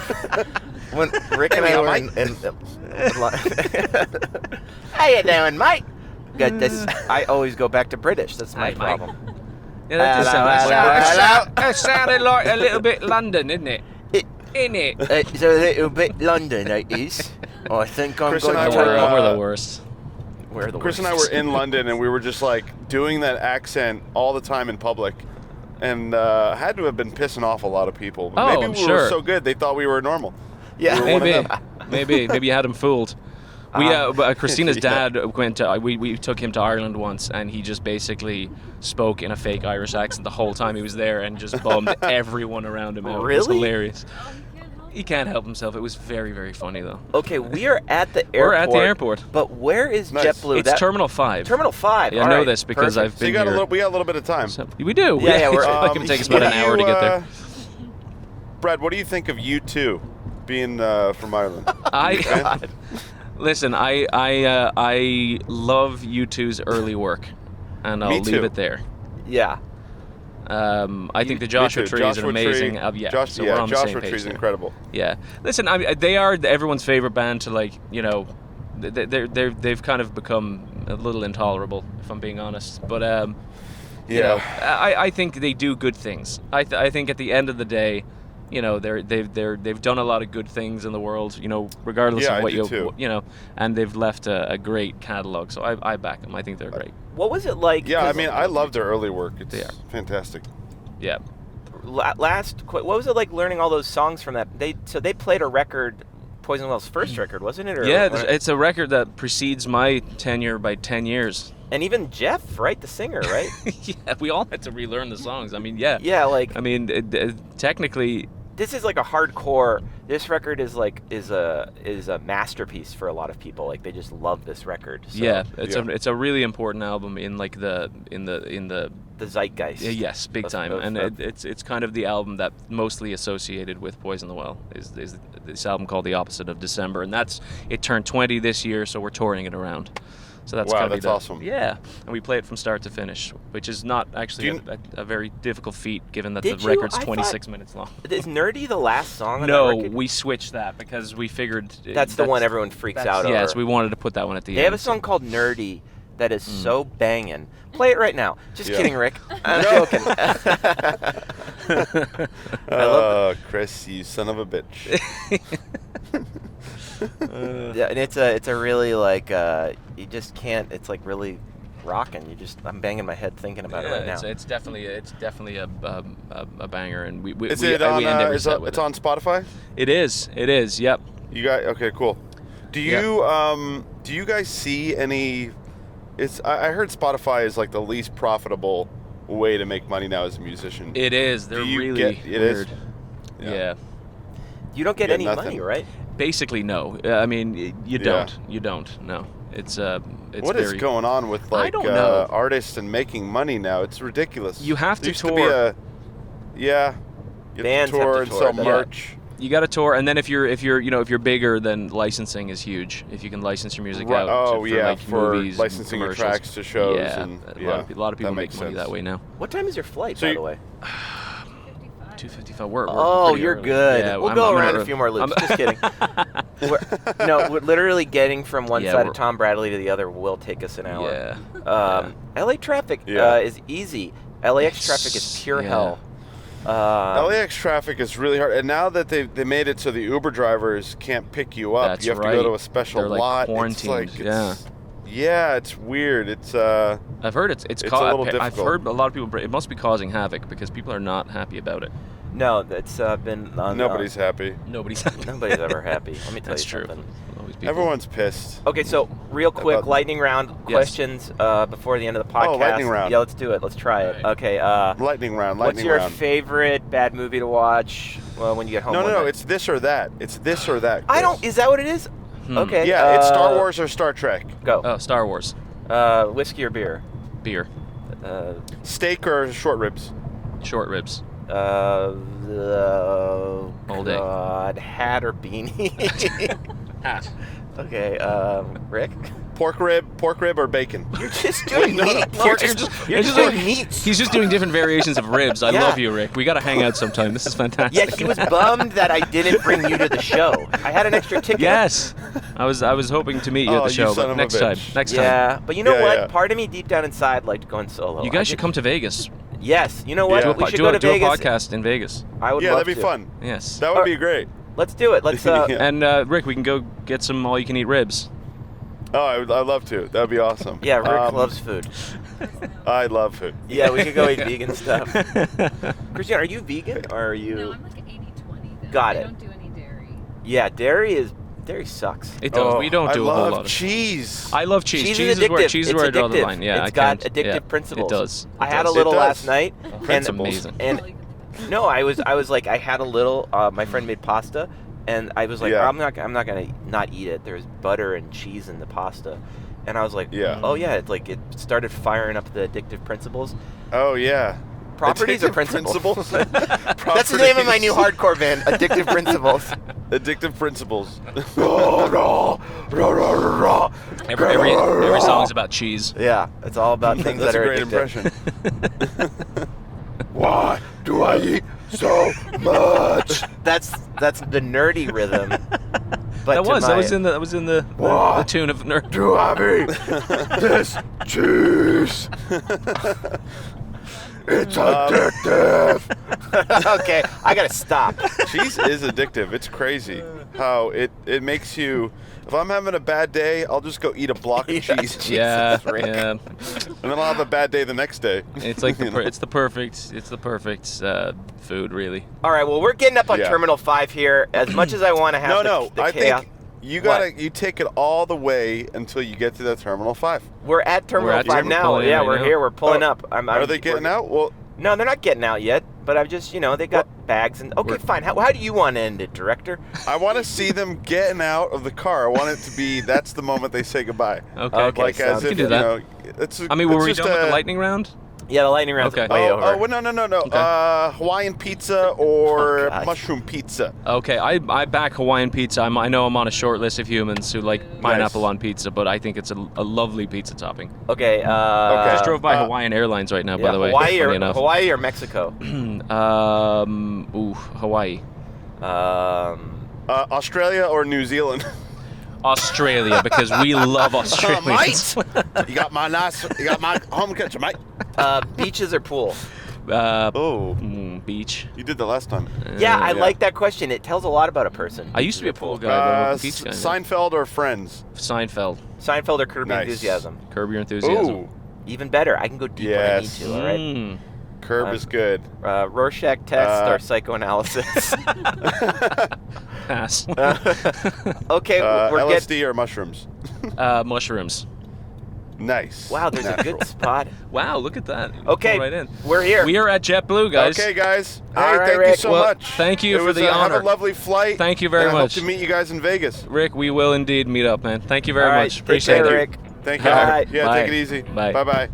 A: when Rick and
B: Hey,
A: I
B: we
A: were
B: got
A: in how you doing, mate? Got this. I always go back to British. That's my
C: Hey, mate.
A: problem.
C: Yeah, that
A: Hello.
C: that sounded like a little bit London, isn't it? In it.
A: It's a little bit London, it is. I think I'm
B: Chris and
A: going
B: I
A: to
B: were,
A: take
C: We're the worst.
A: We're the
B: Chris and I
A: worst.
B: were in London, and we were just like doing that accent all the time in public, and had to have been pissing off a lot of people. But
C: Oh,
B: maybe
C: I'm
B: we
C: sure.
B: were so good they thought we were normal.
A: Yeah.
B: We were one of
C: Maybe
B: them.
C: you had him fooled. Christina's dad went to. We took him to Ireland once, and he just basically spoke in a fake Irish accent the whole time he was there, and just bummed everyone around him out. It was
A: Really?
C: hilarious.
D: Oh, you can't help
C: He can't help himself. It was very, very funny though.
A: Okay, we are at the airport.
C: We're at the airport.
A: But where is
B: Nice.
A: JetBlue?
C: It's Terminal 5.
A: Terminal 5.
C: Yeah,
A: All
C: I know
A: right,
C: this because
A: perfect.
C: I've
B: So
C: been here.
B: we got a little bit of time.
C: So, we do.
A: Yeah, we're-
C: It's going to take us about an hour to get there.
B: Brad, what do you think of U2 being from Ireland?
C: Listen. I love U2's early work, and I'll
B: Me
C: leave
B: too.
C: it there.
A: Yeah.
C: I think the Joshua
B: Me too.
C: Tree is an
B: Joshua
C: amazing.
B: Tree,
C: So we're on the
B: Joshua
C: same page
B: Tree's
C: there.
B: incredible.
C: Yeah. Listen, they are everyone's favorite band to they've kind of become a little intolerable, if I'm being honest. But I think they do good things. I think at the end of the day, they've done a lot of good things in the world. Regardless
B: Yeah,
C: of
B: I
C: what
B: do too.
C: and they've left a great catalog. So I back them. I think they're great.
A: What was it like?
B: Yeah, I
A: 'cause
B: mean, I love their early work. It's
C: They are.
B: fantastic.
C: Yeah.
A: what was it like learning all those songs from that? They played a record, Poison Well's first record, wasn't it? Or,
C: Yeah, it's a record that precedes my tenure by 10 years.
A: and even Jeff, right, the singer, right?
C: Yeah, we all had to relearn the songs. I mean, yeah.
A: Yeah, like
C: I mean, technically,
A: this is like a hardcore. This record is a masterpiece for a lot of people. Like they just love this record. So
C: yeah, it's a really important album in like the
A: the zeitgeist.
C: yes, big
A: of-
C: time,
A: of-
C: and
A: of-
C: it's kind of the album that mostly associated with Poison the Well is this album called The Opposite of December, and it turned 20 this year, so we're touring it around. So that's
B: Wow,
C: gotta be
B: that's awesome.
C: Yeah, and we play it from start to finish, which is not actually
B: Do you-
C: a very difficult feat, given that
A: Did
C: the
A: you?
C: record's
A: I
C: 26 minutes long.
A: Is Nerdy the last song on that
C: No,
A: record?
C: we switched that because we figured
A: That's the one everyone freaks out over.
C: Yes, we wanted to put that one at the
A: They
C: end.
A: have a song called Nerdy that is so banging. Play it right now. Just
B: Yeah.
A: kidding, Rick. I'm joking. I love
B: Chris, you son of a bitch.
A: Yeah, and it's a really like you just can't. It's like really rocking. I'm banging my head thinking about it right now.
C: It's definitely a banger, and we
B: Is
C: we,
B: it on?
C: we end every set with
B: It's
C: it.
B: on Spotify.
C: It is. Yep.
B: You got okay, cool. Do you guys see any? I heard Spotify is like the least profitable way to make money now as a musician.
C: It is. They're
B: Do you
C: really
B: get- it
C: weird.
B: is?
C: Yeah.
A: You don't get
B: Yeah,
A: any
B: nothing.
A: money, right?
C: Basically, no. I mean, you
B: Yeah.
C: don't. You don't. No. It's
B: What is
C: very,
B: going on with
C: I
B: like
C: don't know.
B: artists and making money now? It's ridiculous.
C: You have
B: There
C: to
B: used
C: tour.
B: You have
A: Bands
B: to
A: have
B: tour
A: to
B: and
A: tour,
B: sell
A: yeah.
B: merch.
C: You got to tour, and then if you're bigger, then licensing is huge. If you can license your music out
B: Oh
C: for,
B: yeah,
C: like,
B: for
C: movies,
B: licensing your
C: commercials.
B: tracks to shows.
C: Yeah,
B: and,
C: a lot of people
B: that
C: make
B: makes
C: money
B: sense.
C: that way now.
A: What time is your flight,
B: So
A: by
B: you-
A: the way?
C: 2:55. We're
A: Oh,
C: pretty
A: you're
C: early.
A: good.
C: Yeah,
A: We'll
C: I'm-
A: go
C: I'm
A: around
C: not
A: a few more loops. Just kidding. We're literally getting from one
C: Yeah,
A: side
C: we're-
A: of Tom Bradley to the other will take us an hour.
C: Yeah.
A: LA traffic
B: Yeah.
A: is easy. LAX traffic is pure
C: Yeah.
A: hell.
B: LAX traffic is really hard, and now that they made it so the Uber drivers can't pick you up,
C: That's
B: you have to
C: right.
B: go to a special
C: They're, like,
B: lot.
C: quarantined,
B: Yeah, it's weird. It's
C: I've heard it's
B: It's a little
C: I've
B: difficult.
C: heard a lot of people. It must be causing havoc because people are not happy about it.
A: No, that's been on,
B: nobody's happy.
C: Nobody's happy.
A: nobody's ever happy. Let me tell
C: That's
A: you
C: true.
A: something.
C: Always people.
B: Everyone's pissed.
A: Okay, so real quick,
B: About-
A: lightning round questions before the end of the podcast.
B: Oh, lightning round.
A: Yeah, let's do it. Let's try it.
C: Alright.
A: Okay.
B: Lightning round.
A: What's
B: Lightning
A: your
B: round.
A: favorite bad movie to watch? Well, when you get home.
B: No,
A: one night?
B: it's this or that. It's this or that.
A: I
B: Chris.
A: don't. Is that what it is? Okay.
B: Yeah, it's Star Wars or Star Trek.
A: Go.
C: Oh, Star Wars.
A: Whiskey or beer?
C: Beer.
B: Steak or short ribs.
C: Short ribs.
A: All
C: day.
A: God, hat or beanie?
C: Hat.
A: Okay. Rick.
B: Pork rib or bacon.
A: You're just doing meat.
C: You're just
A: doing
C: doing-
A: meats.
C: He's just doing different variations of ribs. I
A: Yeah.
C: love you, Rick. We got to hang out sometime. This is fantastic.
A: Yeah, he was bummed that I didn't bring you to the show. I had an extra ticket.
C: Yes. I was hoping to meet you at
B: Oh,
C: the
B: you
C: show,
B: son
C: but
B: of a
C: next time.
B: bitch.
C: Next time.
A: Yeah, but you know
B: Yeah,
A: what?
B: yeah.
A: Part of me deep down inside liked going solo.
C: You guys should come to Vegas.
A: Yes. You know what?
B: Yeah.
A: We should
C: do
A: go
C: a,
A: to
C: do a
A: Vegas.
C: podcast in Vegas.
A: I would
B: Yeah,
A: love
B: that'd be
A: to.
B: fun.
C: Yes.
B: That would be great.
A: Let's do it. Let's.
B: Yeah.
C: And Rick, we can go get some all-you-can-eat ribs.
B: Oh, I'd love to. That'd be awesome.
A: Yeah, Rick loves food.
B: I love food.
A: Yeah, we could go eat vegan stuff. Christian, are you vegan or are you?
D: No, I'm like 80-20 though.
A: Got
D: I
A: it.
D: don't do any dairy.
A: Yeah, dairy sucks.
C: It does. We don't do
B: I
C: a whole
B: love
C: lot of.
B: cheese.
C: I love cheese.
A: Cheese
C: Cheese
A: is
C: is where
A: addictive.
C: cheese is
A: It's
C: where I draw the
A: addictive.
C: line. Yeah,
A: It's
C: I
A: got
C: can't-
A: addictive
C: yeah,
A: principles.
C: It does.
A: I
C: It
A: had a
C: does.
A: little
B: It does.
A: last night.
C: Principles.
A: And,
C: Amazing.
A: and no, I was like I had a little. My friend made pasta, and I was like,
B: Yeah.
A: I'm not gonna not eat it. There's butter and cheese in the pasta, and I was like,
B: Yeah.
A: oh yeah, it's like it started firing up the addictive principles.
B: Oh yeah.
A: Properties or
B: Addictive
A: principles?
B: Principles?
A: That's the name of my new hardcore band, Addictive Principles.
B: Addictive principles.
C: Every song's about cheese.
A: Yeah, it's all about things
B: That's
A: that
B: a
A: are
B: great
A: addictive.
B: impression. Why do I eat so much?
A: That's the nerdy rhythm. But
C: That
A: to
C: was
A: my-
C: that was in the tune of Nerd.
B: Do I eat this cheese? It's addictive.
A: Okay, I gotta stop.
B: Cheese is addictive. It's crazy how it makes you. If I'm having a bad day, I'll just go eat a block of cheese,
C: Yeah,
A: Rick.
C: yeah.
B: and then I'll have a bad day the next day.
C: It's like
B: You know?
C: it's the perfect food, really.
A: All right, well, we're getting up on
B: Yeah.
A: Terminal 5 here. As much as I want to have the
B: I
A: chaos,
B: think you take it all the way until you get to that Terminal 5.
A: we're at Terminal
C: at
A: 5
C: Terminal
A: now.
C: pulling in
A: Yeah,
C: right
A: we're
C: now.
A: here. We're pulling
B: Oh,
A: up.
B: Are they getting out? Well,
A: No, they're not getting out yet. But I'm just, they got bags and. Okay, fine. How do you want to end it, director?
B: I want to see them getting out of the car. I want it to be that's the moment they say goodbye.
C: Okay.
A: Okay.
B: Like
A: sounds
B: as
C: good.
B: if
C: We can do that.
B: it's.
C: I mean, were
B: it's
C: we
B: just
C: done with the
B: a-
C: lightning round?
A: Yeah, the lightning round's
C: Okay.
A: way over.
B: Oh, well, no.
C: Okay.
B: Hawaiian pizza or
A: Oh, God.
B: mushroom pizza.
C: Okay, I back Hawaiian pizza. I know I'm on a short list of humans who like pineapple on pizza, but I think it's a lovely pizza topping.
A: Okay.
C: I just drove by
B: Uh,
C: Hawaiian Airlines right now,
A: Yeah,
C: by the way.
A: Hawaii or Mexico?
C: Hawaii.
B: Australia or New Zealand.
C: Australia, because we love Australians.
B: You got my home country, mate.
A: Beaches or pool?
B: Oh,
C: beach.
B: You did that last time.
A: Yeah, I like that question. It tells a lot about a person.
C: I used to be a pool guy, but I'm a beach guy. now.
B: Seinfeld or Friends?
C: Seinfeld.
A: Seinfeld or Curb Your
B: Nice.
A: Enthusiasm?
C: Curb Your Enthusiasm.
B: Ooh,
A: Even better. I can go deep when I need
B: Yes.
A: to, all right?
B: Curb is good.
A: Rorschach test or psychoanalysis?
C: Pass.
A: Okay, we're
B: LSD
A: getting...
B: or mushrooms?
C: Mushrooms.
B: Nice.
A: Wow, there's a
B: Natural.
A: good spot.
C: Wow, look at that.
A: Okay,
C: Right in.
A: we're here.
C: We are at JetBlue, guys.
B: Okay, guys. Hey,
A: All right,
B: thank you
A: Rick.
B: so
C: Well,
B: much.
C: thank you
B: It
C: for
B: was,
C: the honor.
B: Have a lovely flight.
C: Thank you very
B: and
C: much.
B: I hope to meet you guys in Vegas.
C: Rick, we will indeed meet up, man. Thank you very
A: All right,
C: much.
A: take
C: Appreciate
A: care,
C: it.
A: Rick.
B: Thank you.
A: Bye.
B: Yeah,
C: Bye.
B: take it easy.
C: Bye.
B: Bye-bye.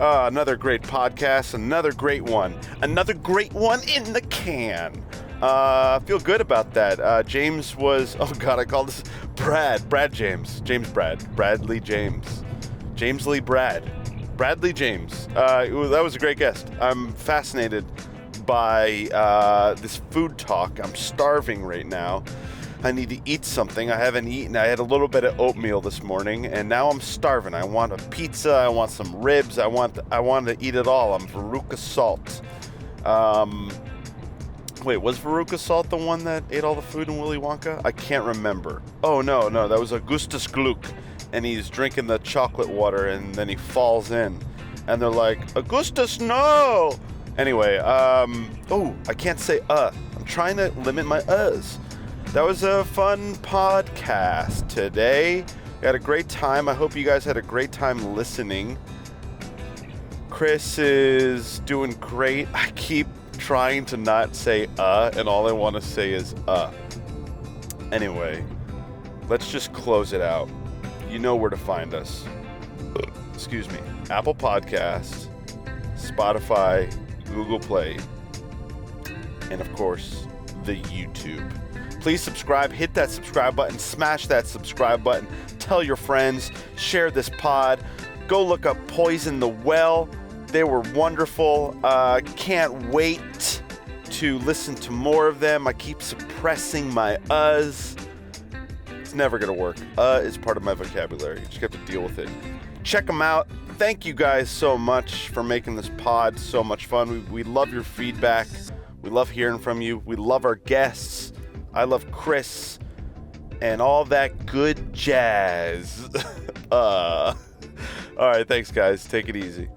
B: Another great podcast, another great one in the can. Feel good about that. James was, oh God, I call this Brad James, Bradley James, James Lee Bradley James. That was a great guest. I'm fascinated by this food talk. I'm starving right now. I need to eat something. I haven't eaten. I had a little bit of oatmeal this morning, and now I'm starving. I want a pizza. I want some ribs. I want to eat it all. I'm Veruca Salt. Wait, was Veruca Salt the one that ate all the food in Willy Wonka? I can't remember. Oh, no, that was Augustus Gloop, and he's drinking the chocolate water, and then he falls in, and they're like, Augustus, no! Anyway, oh, I can't say I'm trying to limit my uhs. That was a fun podcast today. We had a great time. I hope you guys had a great time listening. Chris is doing great. I keep trying to not say and all I want to say is Anyway, let's just close it out. You know where to find us. Excuse me. Apple Podcasts, Spotify, Google Play, and of course, the YouTube. Please subscribe, hit that subscribe button, smash that subscribe button, tell your friends, share this pod, go look up Poison the Well. They were wonderful. Can't wait to listen to more of them. I keep suppressing my uhs. It's never going to work. Is part of my vocabulary. You just have to deal with it. Check them out. Thank you guys so much for making this pod so much fun. We love your feedback. We love hearing from you. We love our guests. I love Chris and all that good jazz. All right, thanks, guys. Take it easy.